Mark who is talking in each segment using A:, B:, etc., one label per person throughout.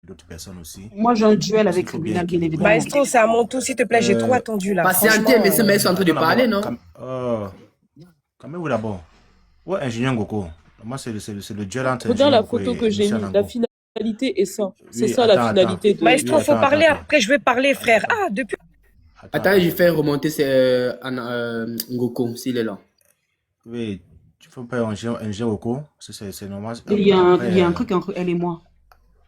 A: d'autres personnes aussi.
B: Moi, j'ai un duel
A: Parce qu'il
B: avec
A: faut bien
B: tribunal, bien
A: équilibrer.
B: évidemment.
C: Maestro, c'est à mon tour, s'il te plaît, j'ai trop attendu là.
D: Patientez, mais ce
C: Franchement,
D: mec sont en train de
A: Attends
D: parler,
A: d'abord.
D: non?
A: Calmez-vous d'abord. Ouais, ingénieur Ngoko. Moi, c'est le duel entre
E: Regarde
A: ingénieur
E: la
A: Ngoko
E: photo
A: et
E: que j'ai
A: Michel
E: mis. La
A: Nango.
E: finalité est ça. C'est
A: Oui,
E: ça la
A: attends.
E: finalité de...
C: Maestro,
A: Oui,
C: faut parler,
A: attends.
C: après je vais parler, frère.
A: Attends.
C: Ah, depuis...
D: Attends, je fais remonter Ngoko, s'il est là.
A: Oui, tu faut pas ingénieur Ngoko. C'est normal.
B: Il y a
A: Après,
B: un truc entre elle et moi.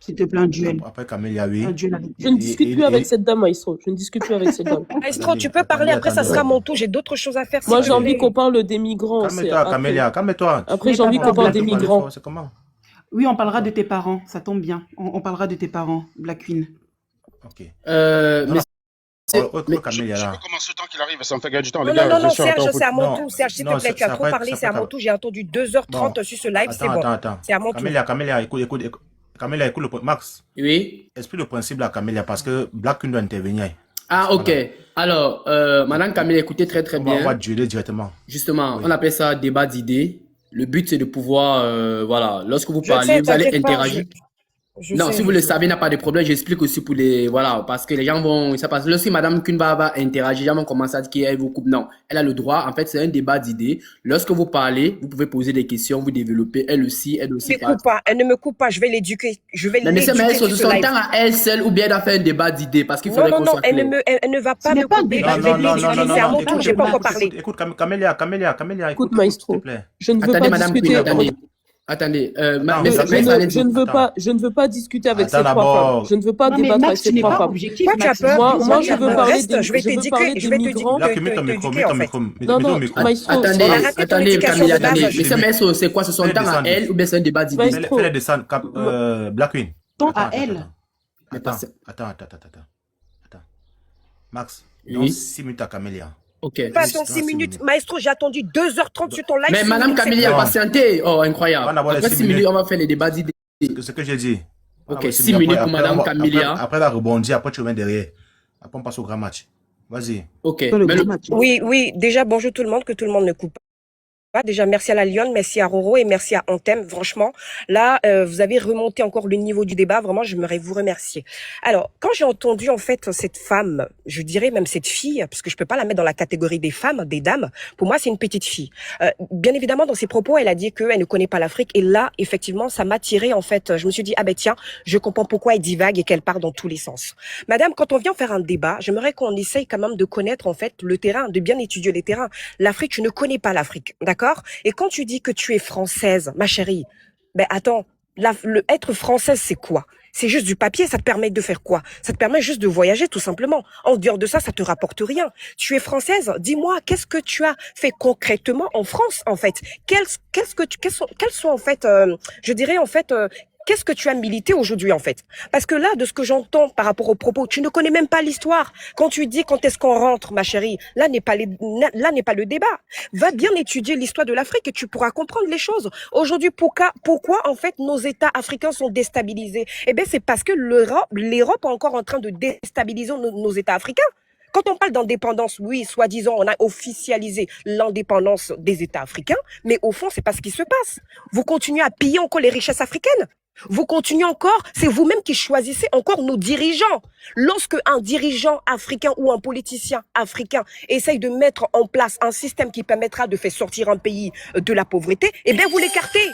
B: S'il te plaît, un duel.
A: après Camélia, oui.
B: Un duel avec
E: Je ne discute plus avec cette dame, Maestro. Je ne discute plus avec cette dame.
C: Maestro, tu peux parler, après ça sera mon tour, j'ai d'autres choses à faire.
E: Moi,
C: s'il
E: j'ai
C: te
E: envie
C: plaît.
E: qu'on parle des migrants.
A: Calme-toi, Camélia, calme-toi.
E: Après, j'ai envie qu'on parle des migrants.
A: C'est comment?
B: Oui, on parlera de tes parents. Ça tombe bien. On parlera de tes parents, Black Queen.
A: Ok.
D: Mais
A: Autre Camélia là.
F: Je peux commencer le temps qu'il arrive, ça me fait gagner du temps.
C: Non,
F: les gars,
C: non,
F: je suis en
C: Serge,
F: retard.
C: c'est à mon
A: Non,
C: tour. Serge, s'il
A: non,
C: te plaît, tu as trop parlé, c'est à mon tour. J'ai attendu 2h30 sur ce live, c'est bon.
A: Attends.
C: C'est à mon tour.
A: Camélia, écoute. Camélia, écoute le Max.
D: oui.
A: Explique le principe là, Camélia, parce que Black Queen doit intervenir.
D: Ah, ok. Alors, Madame Camille, écoutez très
A: On
D: bien.
A: va dueler directement.
D: Justement,
A: Oui.
D: on appelle ça débat d'idées. Le but, c'est de pouvoir, voilà, lorsque vous
C: Je
D: parlez,
C: sais,
D: vous allez
C: t'inquiète pas,
D: interagir.
C: je
D: Non,
C: sais,
D: si
C: je
D: vous le
C: sais.
D: savez, il n'y a pas de problème. J'explique aussi pour les, voilà, parce que les gens vont, ça passe. Lorsque Madame Kunba va interagir, les gens vont commencer à dire qu'elle vous coupe. Non, elle a le droit. En fait, c'est un débat d'idées. Lorsque vous parlez, vous pouvez poser des questions, vous développer. Elle aussi
C: Elle ne
D: parle.
C: coupe pas, elle ne me coupe pas, je vais l'éduquer. Je vais
D: Mais monsieur
C: l'éduquer
D: Maestro,
C: sur
D: ce
C: ce
D: son
C: live.
D: temps à elle seule ou bien elle a fait un débat d'idées parce qu'il faudrait qu'on soit
C: Elle
D: clair.
C: elle ne va pas
B: Ce n'est
C: me
B: pas un
C: couper,
B: débat.
C: je vais l'éduquer. C'est à mon tour, j'ai pas encore parlé.
A: Écoute, Camélia,
E: Écoute,
A: écoute,
E: Maestro,
A: s'il te plaît.
E: je ne veux
D: Attendez,
E: pas
D: Madame
E: discuter.
D: Queen, attendez.
A: Attends,
D: Mais
E: Je,
D: ça
E: je
D: mais ça allait
E: ne, je
D: dire.
E: ne veux pas, je ne veux pas discuter avec
A: Attends
E: ces trois
A: d'abord.
E: femmes. Je ne veux pas
B: Non, mais
E: débattre avec
B: Max, tu
E: ces
B: n'es
E: trois
B: pas
E: femmes.
B: objectif.
C: Toi, tu as
B: Max.
C: peur.
E: Moi, je veux parler
C: Reste,
E: des,
C: je vais
E: je veux
C: t'éduquer,
E: parler
C: je
E: des
C: vais
E: migrants.
A: Black, mets ton micro, mets ton
C: en fait.
A: micro.
E: Non,
A: Mets ton
E: non,
A: micro.
E: Maestro,
D: Attendez,
C: Arrêtez ton
D: attendez,
C: éducation
D: Camille,
C: de base.
D: attendez. Monsieur Maestro, c'est quoi? Ce sont
A: Fais
D: temps à
A: descendre.
D: elle ou bien c'est un débat d'idées?
E: Maestro.
A: Fais-les descendre, Black Queen.
B: Tant
A: Attends,
B: à
A: attends,
B: elle.
A: attends. Max,
D: Oui.
A: donc 6 minutes à Camélia.
D: Ok.
C: Pas ton 6 minutes. Maestro, j'ai attendu 2h30 sur ton live.
D: Mais
C: 6
D: Madame
C: minutes, c'est
D: Camille a
A: bon.
D: patienté. Oh, incroyable.
A: On va avoir les
D: Après
A: 6
D: 6 minutes,
A: minutes.
D: on va faire les débats d'idées.
A: C'est ce que j'ai dit.
D: Ok,
A: Voilà,
D: 6 minutes pour
A: après,
D: Madame Camélia.
A: Après, elle va rebondir, après tu reviens derrière. Après, on passe au grand match. Vas-y.
D: Ok.
B: Dans le
D: Mais
B: gros match.
C: Oui, déjà, bonjour tout le monde, que tout le monde ne coupe pas. Déjà, merci à la Lyon, merci à Roro et merci à Anthem. Franchement, là, vous avez remonté encore le niveau du débat. Vraiment, j'aimerais vous remercier. Alors, quand j'ai entendu, en fait, cette femme, je dirais même cette fille, parce que je peux pas la mettre dans la catégorie des femmes, des dames. Pour moi, c'est une petite fille. Bien évidemment, dans ses propos, elle a dit qu'elle ne connaît pas l'Afrique. Et là, effectivement, ça m'a tiré, en fait. Je me suis dit, ah ben tiens, je comprends pourquoi elle divague et qu'elle part dans tous les sens. Madame, quand on vient faire un débat, j'aimerais qu'on essaye quand même de connaître, en fait, le terrain, de bien étudier les terrains. L'Afrique, tu ne connais pas l'Afrique, d'accord? Et quand tu dis que tu es française, ma chérie, ben attends, être française, c'est quoi? C'est juste du papier, ça te permet de faire quoi? Ça te permet juste de voyager, tout simplement. En dehors de ça, ça te rapporte rien. Tu es française, dis-moi, qu'est-ce que tu as fait concrètement en France, en fait? Quels sont, en fait, je dirais, en fait, qu'est-ce que tu as milité aujourd'hui, en fait? Parce que là, de ce que j'entends par rapport aux propos, tu ne connais même pas l'histoire. Quand tu dis quand est-ce qu'on rentre, ma chérie, là n'est pas le débat. Va bien étudier l'histoire de l'Afrique et tu pourras comprendre les choses. Aujourd'hui, pourquoi, en fait, nos États africains sont déstabilisés? Eh bien, c'est parce que l'Europe est encore en train de déstabiliser nos États africains. Quand on parle d'indépendance, oui, soi-disant, on a officialisé l'indépendance des États africains, mais au fond, c'est pas ce qui se passe. Vous continuez à piller encore les richesses africaines. Vous continuez encore, c'est vous-même qui choisissez encore nos dirigeants. Lorsque un dirigeant africain ou un politicien africain essaye de mettre en place un système qui permettra de faire sortir un pays de la pauvreté, eh bien, vous l'écartez.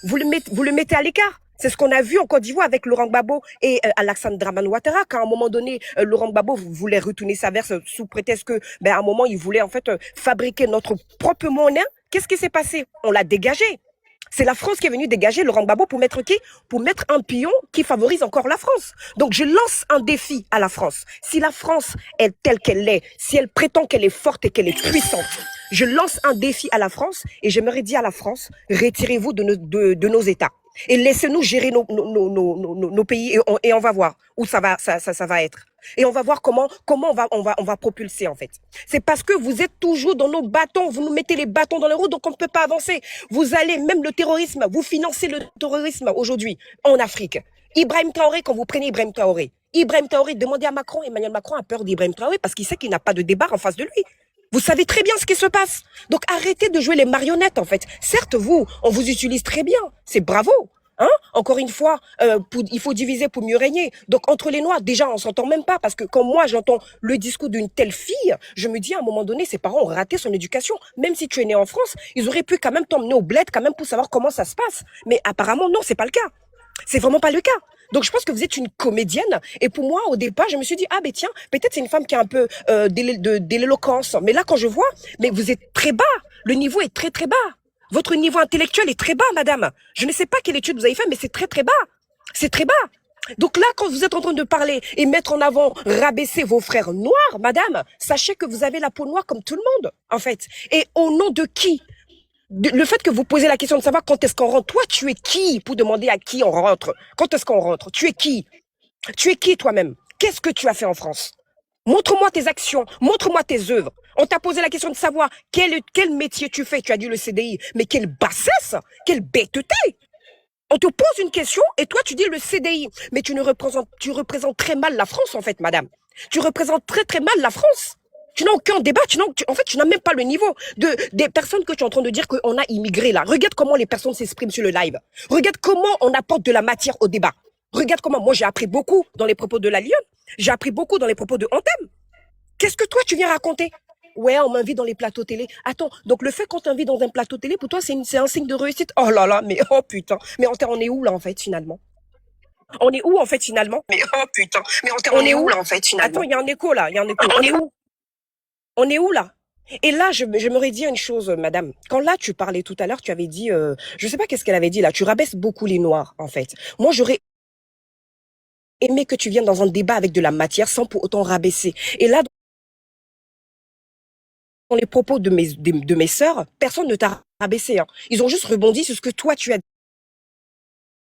C: Vous le mettez à l'écart. C'est ce qu'on a vu en Côte d'Ivoire avec Laurent Gbagbo et Alassane Dramane Ouattara, quand à un moment donné, Laurent Gbagbo voulait retourner sa veste sous prétexte que, à un moment, il voulait en fait fabriquer notre propre monnaie. Qu'est-ce qui s'est passé? On l'a dégagé. C'est la France qui est venue dégager Laurent Gbagbo pour mettre qui? Pour mettre un pion qui favorise encore la France. Donc je lance un défi à la France. Si la France est telle qu'elle est, si elle prétend qu'elle est forte et qu'elle est puissante, je lance un défi à la France et j'aimerais dire à la France, retirez-vous de nos États. Et laissez-nous gérer nos pays et on va voir où ça va être. Et on va voir comment on va propulser, en fait. C'est parce que vous êtes toujours dans nos bâtons, vous nous mettez les bâtons dans les roues, donc on ne peut pas avancer. Vous allez, même le terrorisme, vous financez le terrorisme aujourd'hui, en Afrique. Ibrahim Traoré, quand vous prenez Ibrahim Traoré, demandez à Macron, Emmanuel Macron a peur d'Ibrahim Traoré parce qu'il sait qu'il n'a pas de débat en face de lui. Vous savez très bien ce qui se passe. Donc arrêtez de jouer les marionnettes, en fait. Certes, on vous utilise très bien. C'est bravo. Hein? Encore une fois, il faut diviser pour mieux régner. Donc, entre les Noirs, déjà, on s'entend même pas parce que quand moi, j'entends le discours d'une telle fille, je me dis à un moment donné, ses parents ont raté son éducation. Même si tu es né en France, ils auraient pu quand même t'emmener au bled quand même pour savoir comment ça se passe. Mais apparemment, non, c'est pas le cas. C'est vraiment pas le cas. Donc, je pense que vous êtes une comédienne. Et pour moi, au départ, je me suis dit, ah, ben tiens, peut-être c'est une femme qui a un peu de l'éloquence. Mais là, quand je vois, mais vous êtes très bas. Le niveau est très, très bas. Votre niveau intellectuel est très bas, madame. Je ne sais pas quelle étude vous avez fait, mais c'est très, très bas. C'est très bas. Donc là, quand vous êtes en train de parler et mettre en avant, rabaisser vos frères noirs, madame, sachez que vous avez la peau noire comme tout le monde, en fait. Et au nom de qui? Le fait que vous posez la question de savoir quand est-ce qu'on rentre, toi, tu es qui pour demander à qui on rentre? Quand est-ce qu'on rentre? Tu es qui? Tu es qui toi-même? Qu'est-ce que tu as fait en France? Montre-moi tes actions, montre-moi tes œuvres. On t'a posé la question de savoir quel métier tu fais. Tu as dit le CDI. Mais quelle bassesse, quelle bêteté. On te pose une question et toi tu dis le CDI. Mais tu représentes très mal la France en fait, madame. Tu représentes très très mal la France. Tu n'as aucun débat, en fait, tu n'as même pas le niveau des personnes que tu es en train de dire qu'on a immigré là. Regarde comment les personnes s'expriment sur le live. Regarde comment on apporte de la matière au débat. Regarde comment, moi j'ai appris beaucoup dans les propos de la Lyon. J'ai appris beaucoup dans les propos de Anthem. Qu'est-ce que toi tu viens raconter? Ouais, on m'invite dans les plateaux télé. Attends, donc le fait qu'on t'invite dans un plateau télé, pour toi, c'est un signe de réussite? Oh là là, mais oh putain. Mais on est où là en fait finalement? On est où en fait finalement? Mais oh putain. Mais on est où là en fait finalement? Attends, il y a un écho là, il y a un écho. On est où? On est où là? Et là, je m'aurais dit une chose, madame. Quand là, tu parlais tout à l'heure, tu avais dit, je sais pas qu'est-ce qu'elle avait dit là, tu rabaisses beaucoup les noirs, en fait. Moi, j'aurais aimé que tu viennes dans un débat avec de la matière sans pour autant rabaisser. Et là, dans les propos de mes sœurs, personne ne t'a rabaissé. Hein. Ils ont juste rebondi sur ce que toi, tu as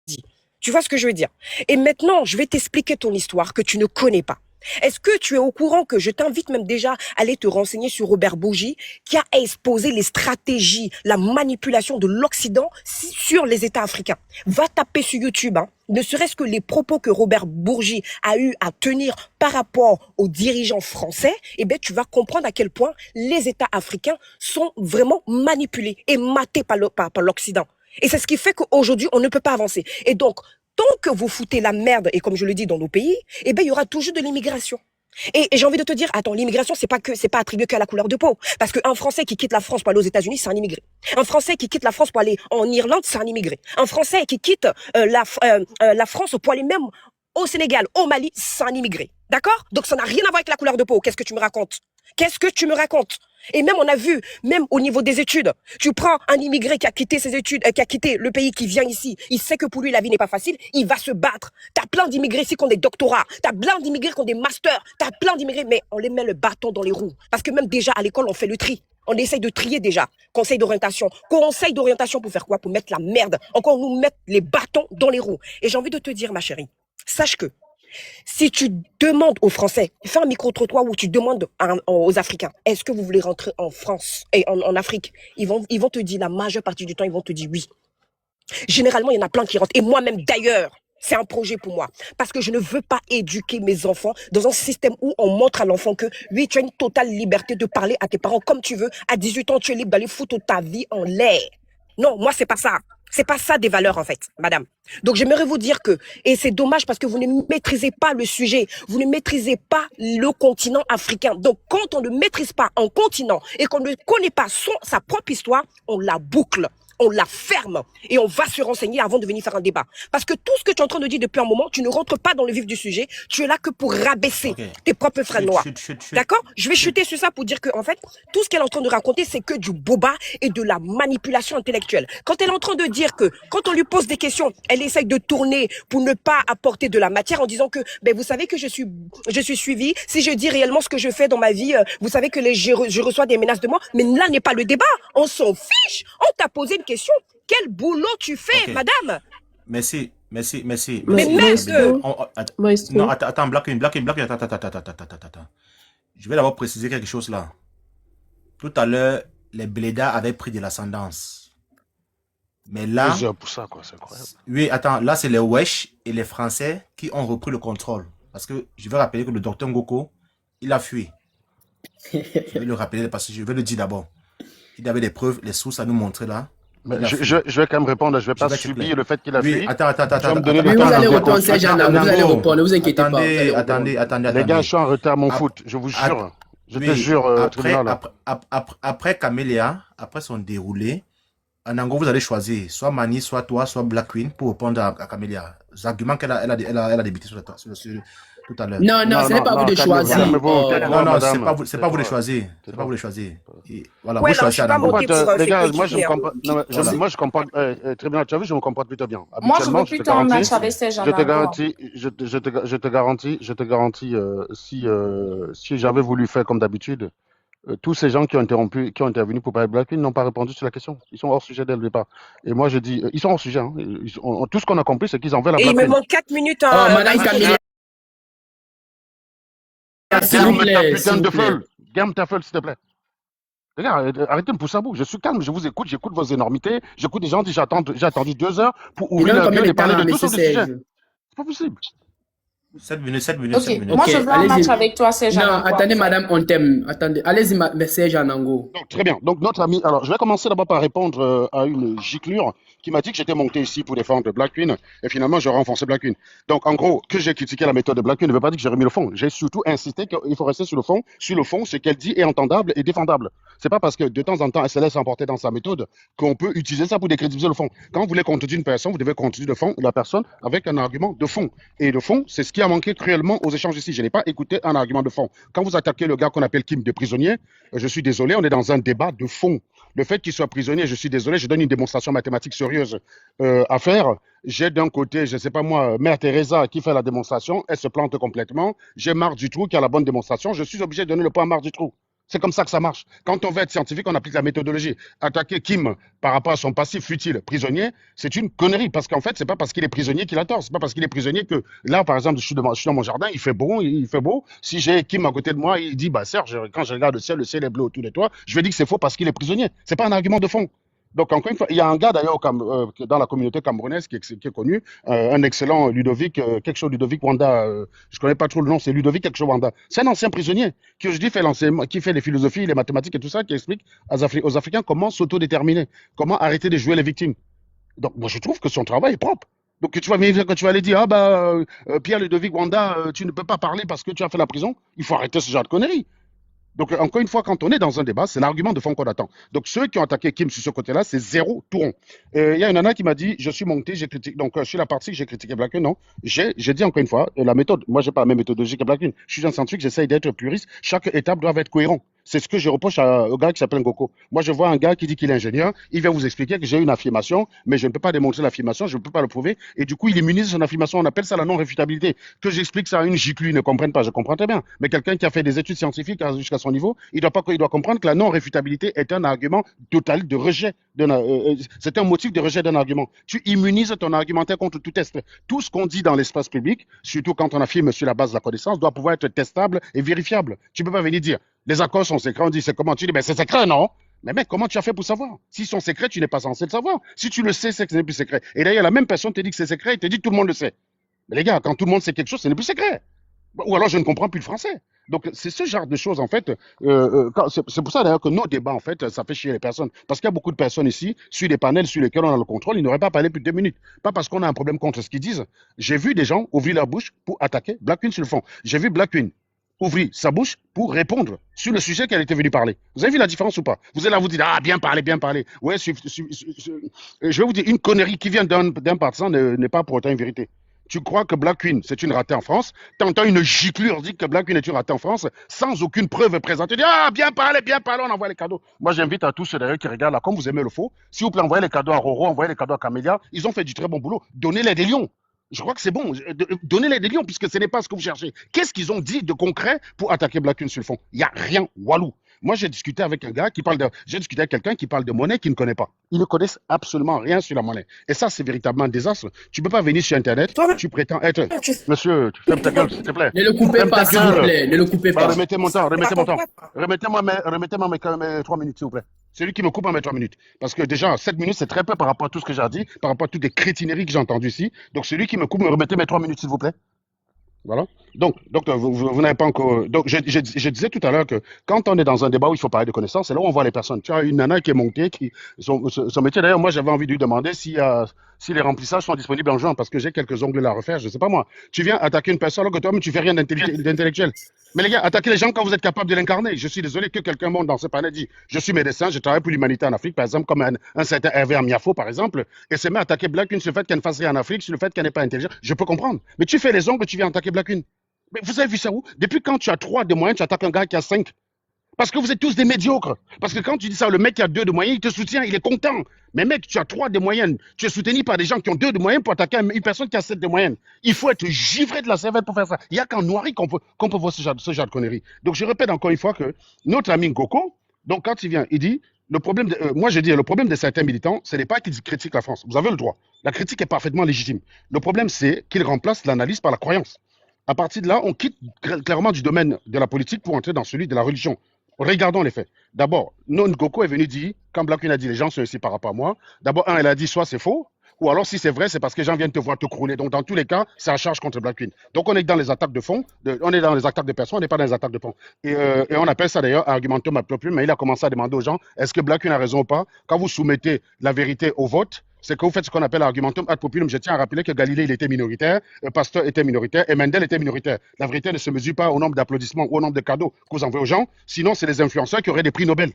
C: dit. Tu vois ce que je veux dire? Et maintenant, je vais t'expliquer ton histoire que tu ne connais pas. Est-ce que tu es au courant que je t'invite même déjà à aller te renseigner sur Robert Bourgi, qui a exposé les stratégies, la manipulation de l'Occident sur les États africains? Va taper sur YouTube, hein. Ne serait-ce que les propos que Robert Bourgi a eu à tenir par rapport aux dirigeants français, eh bien, tu vas comprendre à quel point les États africains sont vraiment manipulés et matés par l'Occident. Et c'est ce qui fait qu'aujourd'hui, on ne peut pas avancer. Et donc, tant que vous foutez la merde, et comme je le dis dans nos pays, eh ben, il y aura toujours de l'immigration. Et j'ai envie de te dire, attends, l'immigration, c'est pas attribué qu'à la couleur de peau. Parce qu'un Français qui quitte la France pour aller aux États-Unis, c'est un immigré. Un Français qui quitte la France pour aller en Irlande, c'est un immigré. Un Français qui quitte la France pour aller même au Sénégal, au Mali, c'est un immigré. D'accord? Donc ça n'a rien à voir avec la couleur de peau. Qu'est-ce que tu me racontes? Qu'est-ce que tu me racontes? Et même, on a vu, même au niveau des études, tu prends un immigré qui a quitté ses études, qui a quitté le pays, qui vient ici, il sait que pour lui, la vie n'est pas facile, il va se battre. T'as plein d'immigrés ici qui ont des doctorats, t'as plein d'immigrés qui ont des masters, t'as plein d'immigrés, mais on les met le bâton dans les roues. Parce que même déjà, à l'école, on fait le tri. On essaye de trier déjà. Conseil d'orientation. Conseil d'orientation pour faire quoi? Pour mettre la merde. Encore nous mettre les bâtons dans les roues. Et j'ai envie de te dire, ma chérie, sache que si tu demandes aux Français, fais un micro-trottoir où tu demandes aux Africains, est-ce que vous voulez rentrer en France et en Afrique? Ils vont te dire, la majeure partie du temps, ils vont te dire oui. Généralement, il y en a plein qui rentrent. Et moi-même, d'ailleurs, c'est un projet pour moi. Parce que je ne veux pas éduquer mes enfants dans un système où on montre à l'enfant que, oui, tu as une totale liberté de parler à tes parents comme tu veux. À 18 ans, tu es libre d'aller foutre ta vie en l'air. Non, moi, c'est pas ça. C'est pas ça des valeurs, en fait, madame. Donc, j'aimerais vous dire que, et c'est dommage parce que vous ne maîtrisez pas le sujet, vous ne maîtrisez pas le continent africain. Donc, quand on ne maîtrise pas un continent et qu'on ne connaît pas sa propre histoire, on la boucle. On la ferme et on va se renseigner avant de venir faire un débat. Parce que tout ce que tu es en train de dire depuis un moment, tu ne rentres pas dans le vif du sujet. Tu es là que pour rabaisser tes propres frères noirs. D'accord? Je vais chuter sur ça pour dire que, en fait, tout ce qu'elle est en train de raconter, c'est que du boba et de la manipulation intellectuelle. Quand elle est en train de dire que, quand on lui pose des questions, elle essaye de tourner pour ne pas apporter de la matière en disant que, ben, vous savez que je suis suivie. Si je dis réellement ce que je fais dans ma vie, vous savez que je reçois des menaces de mort. Mais là n'est pas le débat. On s'en fiche. On t'a posé une question. Quel boulot tu fais, madame?
A: Merci.
C: Mais merde!
A: Non, attends, Black Queen, attends. Je vais d'abord préciser quelque chose là. Tout à l'heure, les Blédas avaient pris de l'ascendance. Mais là...
F: Plusieurs pour ça, quoi, c'est incroyable.
A: Oui, attends, là c'est les Wesh et les Français qui ont repris le contrôle. Parce que je vais rappeler que le docteur Ngoko, il a fui. Je vais le rappeler parce que je vais le dire d'abord. Il avait des preuves, les sources à nous montrer là.
F: Mais
A: Il a fui.
F: je vais quand même répondre. Je vais
A: Je
F: pas
A: vais te plaire.
F: subir le fait qu'il a
A: Oui,
F: fui.
A: attends.
F: Tu vas me donner
D: Oui,
F: le
D: vous
F: temps
D: allez
F: de
D: répondre,
F: répondre.
D: Serge Anango. Vous allez répondre. Ne vous inquiétez pas. Vous allez répondre.
A: Attendez.
F: Les gars, je suis en retard mon
A: Ap-
F: foot. Je vous
A: ap-
F: jure. Je te
A: Oui,
F: jure,
A: après,
F: tribunal. Là.
A: après Camélia, après son déroulé, Anango, vous allez choisir soit Mani, soit toi, soit Black Queen pour répondre à Camélia. Les arguments elle a débuté tout à l'heure.
D: Non, ce n'est pas à vous de choisir.
A: Non, c'est pas vous de choisir. C'est pas vous de choisir. Et voilà,
C: Ouais,
A: vous
C: non, je
A: choisissez
C: suis pas
A: Anango.
C: montée pour un
F: Les
C: fait
F: gars, moi je me
C: coéquipier. Hein.
F: comporte. Non,
A: Voilà.
F: moi je comporte. Tribunal, tu as vu, je me comporte plutôt bien.
G: Moi, je veux
F: Habituellement, je te
G: plutôt un match
F: garantis.
G: avec Serge
F: Je te
G: Anango.
F: garantis, je te garantis, si j'avais voulu faire comme d'habitude, tous ces gens qui ont intervenu pour parler de Black Queen n'ont pas répondu sur la question. Ils sont hors sujet dès le départ. Et moi, je dis, ils sont hors sujet. Hein. Tout ce qu'on a compris, c'est qu'ils en veulent à
C: Et il
F: Black
C: me
F: Queen.
C: manque 4 minutes.
D: Oh,
C: Hein,
D: Madame
C: vas-y.
D: Camélia, s'il vous
F: Garde ta
D: plaît,
F: putain
D: s'il
F: de
D: vous plaît.
F: folle. Garde ta folle, s'il te plaît. Les gars, arrêtez de me pousser à bout. Je suis calme, je vous écoute, j'écoute vos énormités. J'écoute des gens qui j'ai attendu 2 heures pour
D: Il
F: ouvrir
D: donne
F: leur
D: combien
F: gueule
D: de
F: et
D: temps
F: parler
D: à
F: de tout
D: Monsieur
F: sur des sujets.
D: Serge?
F: C'est pas possible.
A: 7 minutes, 7 minutes,
G: Ok,
A: 7 minutes.
G: moi
D: Ok,
G: je veux un match
D: allez-y.
G: avec toi, Serge
D: Non,
G: Anango.
D: attendez,
G: après.
D: madame, on t'aime. Attendez, allez-y, Serge Anango.
F: Donc, très bien. Donc, notre ami. Alors, je vais commencer d'abord par répondre à une giclure qui m'a dit que j'étais monté ici pour défendre Black Queen. Et finalement, j'ai renforcé Black Queen. Donc, en gros, que j'ai critiqué la méthode de Black Queen ne veut pas dire que j'ai remis le fond. J'ai surtout insisté qu'il faut rester sur le fond. Sur le fond, ce qu'elle dit est entendable et défendable. C'est pas parce que de temps en temps, elle se laisse emporter dans sa méthode qu'on peut utiliser ça pour décrédibiliser le fond. Quand vous voulez contredire une personne, vous devez contredire le fond, la personne avec un argument de fond. Et le fond, c'est ce qui a manqué cruellement aux échanges ici. Je n'ai pas écouté un argument de fond. Quand vous attaquez le gars qu'on appelle Kim de prisonnier, je suis désolé, on est dans un débat de fond. Le fait qu'il soit prisonnier, je suis désolé, je donne une démonstration mathématique sérieuse à faire. J'ai d'un côté, je ne sais pas moi, Mère Teresa qui fait la démonstration, elle se plante complètement. J'ai Marc Dutroux qui a la bonne démonstration, je suis obligé de donner le point à Marc Dutroux. C'est comme ça que ça marche. Quand on veut être scientifique, on applique la méthodologie. Attaquer Kim par rapport à son passif futile prisonnier, c'est une connerie. Parce qu'en fait, c'est pas parce qu'il est prisonnier qu'il a tort. C'est pas parce qu'il est prisonnier que là, par exemple, je suis dans mon jardin, il fait beau. Si j'ai Kim à côté de moi, il dit, bah Serge, quand je regarde le ciel est bleu autour de toi, je vais dire que c'est faux parce qu'il est prisonnier. C'est pas un argument de fond. Donc, encore une fois, il y a un gars d'ailleurs dans la communauté camerounaise qui est connu, un excellent Ludovic, quelque chose Ludovic Wanda, je connais pas trop le nom, c'est Ludovic quelque chose Wanda. C'est un ancien prisonnier qui aujourd'hui fait l'enseignement, qui fait les philosophies, les mathématiques et tout ça, qui explique aux Africains comment s'autodéterminer, comment arrêter de jouer les victimes. Donc, moi, je trouve que son travail est propre. Donc, quand tu vas aller dire, Pierre Ludovic Wanda, tu ne peux pas parler parce que tu as fait la prison, il faut arrêter ce genre de conneries. Donc, encore une fois, quand on est dans un débat, c'est l'argument de fond qu'on attend. Donc, ceux qui ont attaqué Kim sur ce côté-là, c'est 0 tout rond. Il y a une nana qui m'a dit, je suis monté, j'ai critiqué. Donc, sur la partie que j'ai critiqué Black Queen, non. J'ai dit encore une fois, la méthode, moi, j'ai pas la même méthodologie que Black Queen. Je suis un scientifique, j'essaye d'être puriste. Chaque étape doit être cohérente. C'est ce que je reproche au gars qui s'appelle Ngoko. Moi, je vois un gars qui dit qu'il est ingénieur. Il vient vous expliquer que j'ai une affirmation, mais je ne peux pas démontrer l'affirmation, je ne peux pas le prouver. Et du coup, il immunise son affirmation. On appelle ça la non-réfutabilité. Que j'explique ça à une giclue, ils ne comprennent pas. Je comprends très bien. Mais quelqu'un qui a fait des études scientifiques jusqu'à son niveau, il doit comprendre que la non-réfutabilité est un argument total de rejet. C'est un motif de rejet d'un argument. Tu immunises ton argumentaire contre tout test. Tout ce qu'on dit dans l'espace public, surtout quand on affirme sur la base de la connaissance, doit pouvoir être testable et vérifiable. Tu ne peux pas venir dire, les accords sont secrets, on dit c'est comment? Tu dis, ben c'est secret, non? Mais mec, comment tu as fait pour savoir? S'ils sont secrets, tu n'es pas censé le savoir. Si tu le sais, c'est que ce n'est plus secret. Et d'ailleurs, la même personne te dit que c'est secret et te dit que tout le monde le sait. Mais les gars, quand tout le monde sait quelque chose, ce n'est plus secret. Ou alors je ne comprends plus le français. Donc c'est ce genre de choses en fait. C'est pour ça d'ailleurs que nos débats en fait, ça fait chier les personnes. Parce qu'il y a beaucoup de personnes ici, sur des panels sur lesquels on a le contrôle, ils n'auraient pas parlé plus de 2 minutes. Pas parce qu'on a un problème contre ce qu'ils disent. J'ai vu des gens ouvrir leur bouche pour attaquer Black Queen sur le fond. J'ai vu Black Queen ouvrir sa bouche pour répondre sur le sujet qu'elle était venue parler. Vous avez vu la différence ou pas? Vous allez là vous dire, ah, bien parlé, bien parlé. Ouais, je vais vous dire, une connerie qui vient d'un partisan n'est pas pour autant une vérité. Tu crois que Black Queen, c'est une ratée en France? T'entends une giclure dire que Black Queen est une ratée en France sans aucune preuve présentée. Tu dis, ah, bien parlé, on envoie les cadeaux. Moi, j'invite à tous ceux d'ailleurs qui regardent là, comme vous aimez le faux, s'il vous plaît, envoyez les cadeaux à Roro, envoyez les cadeaux à Camélia. Ils ont fait du très bon boulot. Donnez-les des lions. Je crois que c'est bon. Donnez-les des lions puisque ce n'est pas ce que vous cherchez. Qu'est-ce qu'ils ont dit de concret pour attaquer Black Queen sur le fond? Il n'y a rien, walou. Moi, j'ai discuté avec un gars j'ai discuté avec quelqu'un qui parle de monnaie qu'il ne connaît pas. Ils ne connaissent absolument rien sur la monnaie. Et ça, c'est véritablement un désastre. Tu ne peux pas venir sur Internet, tu prétends être. Monsieur, tu fermes ta gueule, s'il te plaît.
D: Ne le coupez
F: Ferme
D: pas,
F: ta
D: s'il vous
F: gueule.
D: plaît. Ne le coupez
F: Bah,
D: pas.
F: remettez mon temps. Remettez-moi mes 3 minutes, s'il vous plaît. C'est lui qui me coupe en mes 3 minutes. Parce que déjà, 7 minutes, c'est très peu par rapport à tout ce que j'ai dit, par rapport à toutes les crétineries que j'ai entendues ici. Donc, celui qui me coupe, me remettez mes 3 minutes, s'il vous plaît. Voilà. Donc, docteur, vous n'avez pas encore. Donc, je disais tout à l'heure que quand on est dans un débat où il faut parler de connaissances, c'est là où on voit les personnes. Tu as une nana qui est montée, son métier, d'ailleurs, moi, j'avais envie de lui demander si les remplissages sont disponibles en juin, parce que j'ai quelques ongles là à refaire, je sais pas moi. Tu viens attaquer une personne alors que toi-même, tu fais rien d'intellectuel. Mais les gars, attaquez les gens quand vous êtes capable de l'incarner. Je suis désolé que quelqu'un monte dans ce panel et dit je suis médecin, je travaille pour l'humanité en Afrique, par exemple, comme un certain Hervé Amiafo, par exemple, et se met à attaquer Blackune sur le fait qu'elle ne fasse rien en Afrique, sur le fait qu'elle n'est pas intelligente. Je peux comprendre. Mais tu fais les ongles, tu viens attaquer Blackune. Mais vous avez vu ça où? Depuis quand tu as 3 de moyens, tu attaques un gars qui a 5? Parce que vous êtes tous des médiocres. Parce que quand tu dis ça, le mec qui a 2 de moyenne, il te soutient, il est content. Mais mec, tu as 3 de moyenne. Tu es soutenu par des gens qui ont 2 de moyenne pour attaquer une personne qui a 7 de moyenne. Il faut être givré de la cervelle pour faire ça. Il n'y a qu'en Noiri qu'on peut voir ce genre de conneries. Donc je répète encore une fois que notre ami Ngoko, donc quand il vient, il dit, moi je dis, le problème de certains militants, ce n'est pas qu'ils critiquent la France. Vous avez le droit. La critique est parfaitement légitime. Le problème, c'est qu'ils remplacent l'analyse par la croyance. À partir de là, on quitte clairement du domaine de la politique pour entrer dans celui de la religion. Regardons les faits. D'abord, Non Ngoko est venu dire, quand Blackune a dit les gens sont ici par rapport à moi, d'abord, elle a dit soit c'est faux, ou alors si c'est vrai, c'est parce que les gens viennent te voir te crouler. Donc dans tous les cas, c'est à charge contre Blackune. Donc on est dans les attaques de fond, on est dans les attaques de personnes, on n'est pas dans les attaques de fond. Et on appelle ça d'ailleurs argumentum ad proprium, mais il a commencé à demander aux gens, est-ce que Blackune a raison ou pas? Quand vous soumettez la vérité au vote, c'est que vous faites ce qu'on appelle argumentum ad populum. Je tiens à rappeler que Galilée, il était minoritaire, Pasteur était minoritaire et Mendel était minoritaire. La vérité ne se mesure pas au nombre d'applaudissements ou au nombre de cadeaux que vous envoyez aux gens, sinon c'est les influenceurs qui auraient des prix Nobel.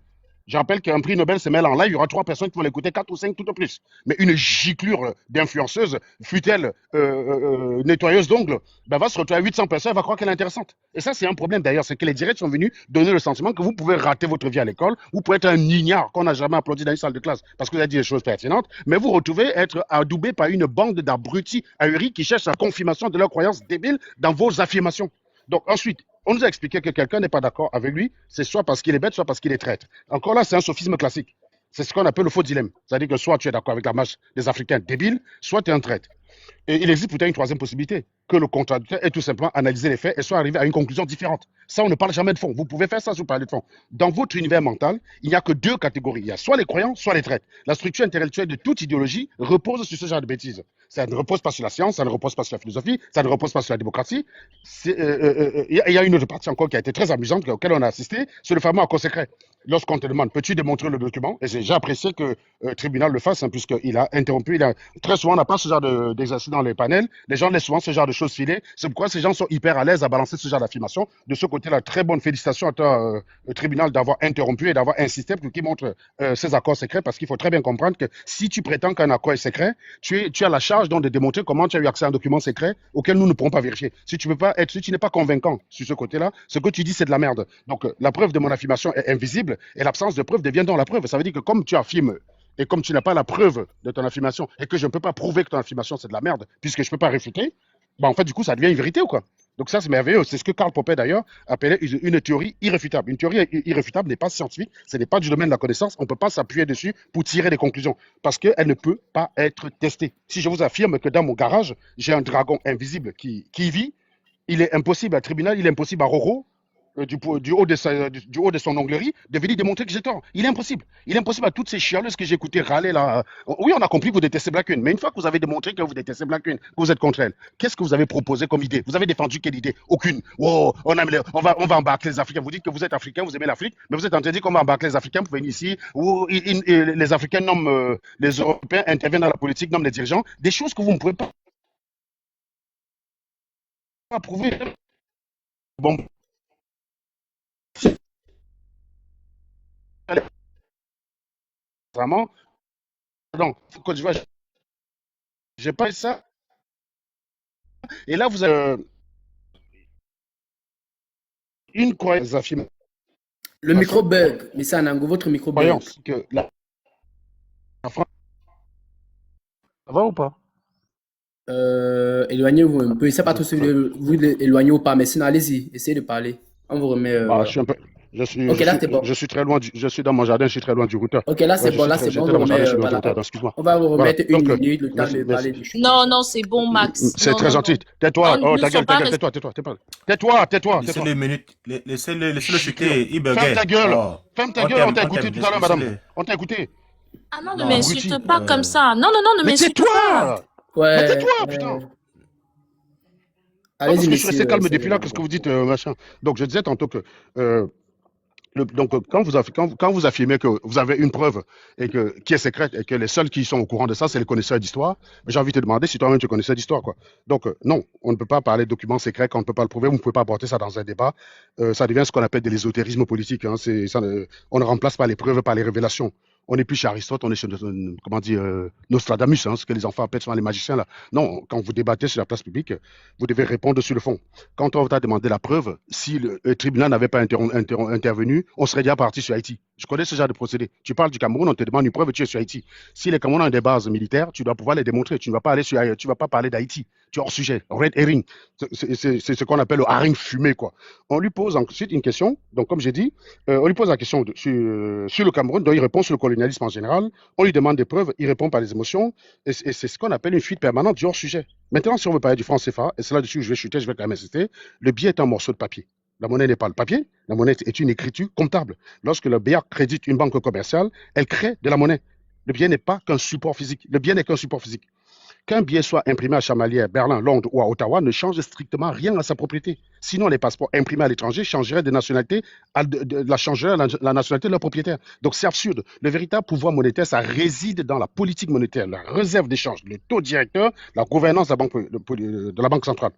F: Je rappelle qu'un prix Nobel se mêle en live, il y aura 3 personnes qui vont l'écouter, 4 ou 5 tout au plus. Mais une giclure d'influenceuse, fut-elle nettoyeuse d'ongles, ben va se retrouver à 800 personnes, elle va croire qu'elle est intéressante. Et ça, c'est un problème d'ailleurs, c'est que les directs sont venus donner le sentiment que vous pouvez rater votre vie à l'école, vous pouvez être un ignare qu'on n'a jamais applaudi dans une salle de classe parce que vous avez dit des choses pertinentes, mais vous retrouvez être adoubé par une bande d'abrutis ahuris qui cherchent la confirmation de leurs croyances débiles dans vos affirmations. Donc ensuite, on nous a expliqué que quelqu'un n'est pas d'accord avec lui, c'est soit parce qu'il est bête, soit parce qu'il est traître. Encore là, c'est un sophisme classique. C'est ce qu'on appelle le faux dilemme. C'est-à-dire que soit tu es d'accord avec la masse des Africains débiles, soit tu es un traître. Et il existe peut-être une troisième possibilité, que le contradicteur ait tout simplement analysé les faits et soit arrivé à une conclusion différente. Ça, on ne parle jamais de fond. Vous pouvez faire ça si vous parlez de fond. Dans votre univers mental, il n'y a que 2 catégories. Il y a soit les croyants, soit les traîtres. La structure intellectuelle de toute idéologie repose sur ce genre de bêtises. Ça ne repose pas sur la science, ça ne repose pas sur la philosophie, ça ne repose pas sur la démocratie. Il y a une autre partie encore qui a été très amusante, auquel on a assisté, c'est le fameux accord secret. Lorsqu'on te demande, peux-tu démontrer le document? Et j'ai apprécié que le tribunal le fasse, hein, puisqu'il a interrompu. Très souvent, on n'a pas ce genre d'exercice dans les panels. Les gens laissent souvent ce genre de choses filer. C'est pourquoi ces gens sont hyper à l'aise à balancer ce genre d'affirmation. De ce côté-là, très bonne félicitation à toi, tribunal, d'avoir interrompu et d'avoir insisté pour qu'il montre ces accords secrets, parce qu'il faut très bien comprendre que si tu prétends qu'un accord est secret, tu as la charge donc de démontrer comment tu as eu accès à un document secret auquel nous ne pourrons pas vérifier. Si tu n'es pas convaincant sur ce côté-là, ce que tu dis, c'est de la merde. Donc, la preuve de mon affirmation est invisible et l'absence de preuve devient donc la preuve. Ça veut dire que comme tu affirmes et comme tu n'as pas la preuve de ton affirmation et que je ne peux pas prouver que ton affirmation c'est de la merde puisque je ne peux pas réfuter, bah en fait, du coup, ça devient une vérité ou quoi? Donc ça, c'est merveilleux. C'est ce que Karl Popper, d'ailleurs, appelait une théorie irréfutable. Une théorie irréfutable n'est pas scientifique, ce n'est pas du domaine de la connaissance. On ne peut pas s'appuyer dessus pour tirer des conclusions parce qu'elle ne peut pas être testée. Si je vous affirme que dans mon garage, j'ai un dragon invisible qui vit, il est impossible à tribunal, il est impossible à Roro, du haut de son onglerie, de venir démontrer que j'ai tort. Il est impossible. Il est impossible à toutes ces chialeuses que j'ai écoutées râler là. Oui, on a compris que vous détestez Blackune, mais une fois que vous avez démontré que vous détestez Blackune, que vous êtes contre elle, qu'est-ce que vous avez proposé comme idée? Vous avez défendu quelle idée? Aucune. Oh, on va embarquer les Africains. Vous dites que vous êtes Africain, vous aimez l'Afrique, mais vous êtes en train de dire qu'on va embarquer les Africains pour venir ici, où les Africains nomment les Européens, interviennent dans la politique, nomment les dirigeants, des choses que vous ne pouvez pas prouver. Bon, vraiment, non, Côte d'Ivoire, j'ai pas ça. Et là, vous avez une croyance affirmation
D: Le micro bug, mais c'est Anango, votre micro bug.
F: que la France, ça va ou pas?
D: Éloignez-vous un peu. Je ne sais pas trop si vous éloignez ou pas, mais sinon, allez-y, essayez de parler. On vous remet. Ok, là, c'est bon.
F: Je suis très loin, je suis dans mon jardin, je suis très loin du routeur.
D: Ok, là, c'est bon, là, c'est bon.
F: Excuse-moi.
D: On va vous remettre une minute, le temps de parler du chute.
G: Non, c'est bon, Max.
F: C'est très gentil. Tais-toi. Oh, ta gueule, tais-toi. Tais-toi.
A: Laissez-le minute. Laissez-le chuter. Il buguait.
F: Ferme ta gueule. Ferme ta gueule. On t'a écouté tout à l'heure, madame. On t'a écouté.
G: Ah non, ne m'insulte pas comme ça. Non, ne m'insulte pas.
F: Mais tais-toi.
D: Ouais.
F: Mais tais-toi, putain. Non, parce
D: Allez-y,
F: que je suis resté
D: monsieur
F: calme depuis
D: Serge
F: là, qu'est-ce que
D: Nango.
F: vous dites, machin. Donc, je disais tantôt que quand vous affirmez que vous avez une preuve qui est secrète et que les seuls qui sont au courant de ça, c'est les connaisseurs d'histoire, j'ai envie de te demander si toi-même tu connaissais d'histoire, quoi. Donc, non, on ne peut pas parler de documents secrets quand on ne peut pas le prouver, vous ne pouvez pas apporter ça dans un débat. Ça devient ce qu'on appelle de l'ésotérisme politique, hein. On ne remplace pas les preuves par les révélations. On n'est plus chez Aristote, on est chez, comment dire, Nostradamus, hein, ce que les enfants appellent souvent les magiciens, là. Non, quand vous débattez sur la place publique, vous devez répondre sur le fond. Quand on t'a demandé la preuve, si le tribunal n'avait pas intervenu, on serait déjà parti sur Haïti. Je connais ce genre de procédé. Tu parles du Cameroun, on te demande une preuve et tu es sur Haïti. Si les Camerounais ont des bases militaires, tu dois pouvoir les démontrer. Tu ne vas pas aller tu vas pas parler d'Haïti. Tu es hors sujet. Red herring. C'est ce qu'on appelle le haring fumé, quoi. On lui pose ensuite une question. Donc, comme j'ai dit, on lui pose la question sur le Cameroun, donc il répond sur le colonialisme en général. On lui demande des preuves, il répond par les émotions. Et c'est ce qu'on appelle une fuite permanente du hors sujet. Maintenant, si on veut parler du franc CFA, et c'est là-dessus que je vais chuter, je vais quand même insister, le billet est un morceau de papier. La monnaie n'est pas le papier, la monnaie est une écriture comptable. Lorsque le BIA crédite une banque commerciale, elle crée de la monnaie. Le billet n'est pas qu'un support physique. Le billet n'est qu'un support physique. Qu'un billet soit imprimé à Chamalières, Berlin, Londres ou à Ottawa ne change strictement rien à sa propriété. Sinon, les passeports imprimés à l'étranger changeraient de nationalité, changeraient la nationalité de leur propriétaire. Donc, c'est absurde. Le véritable pouvoir monétaire, ça réside dans la politique monétaire, la réserve d'échange, le taux directeur, la gouvernance de la banque centrale.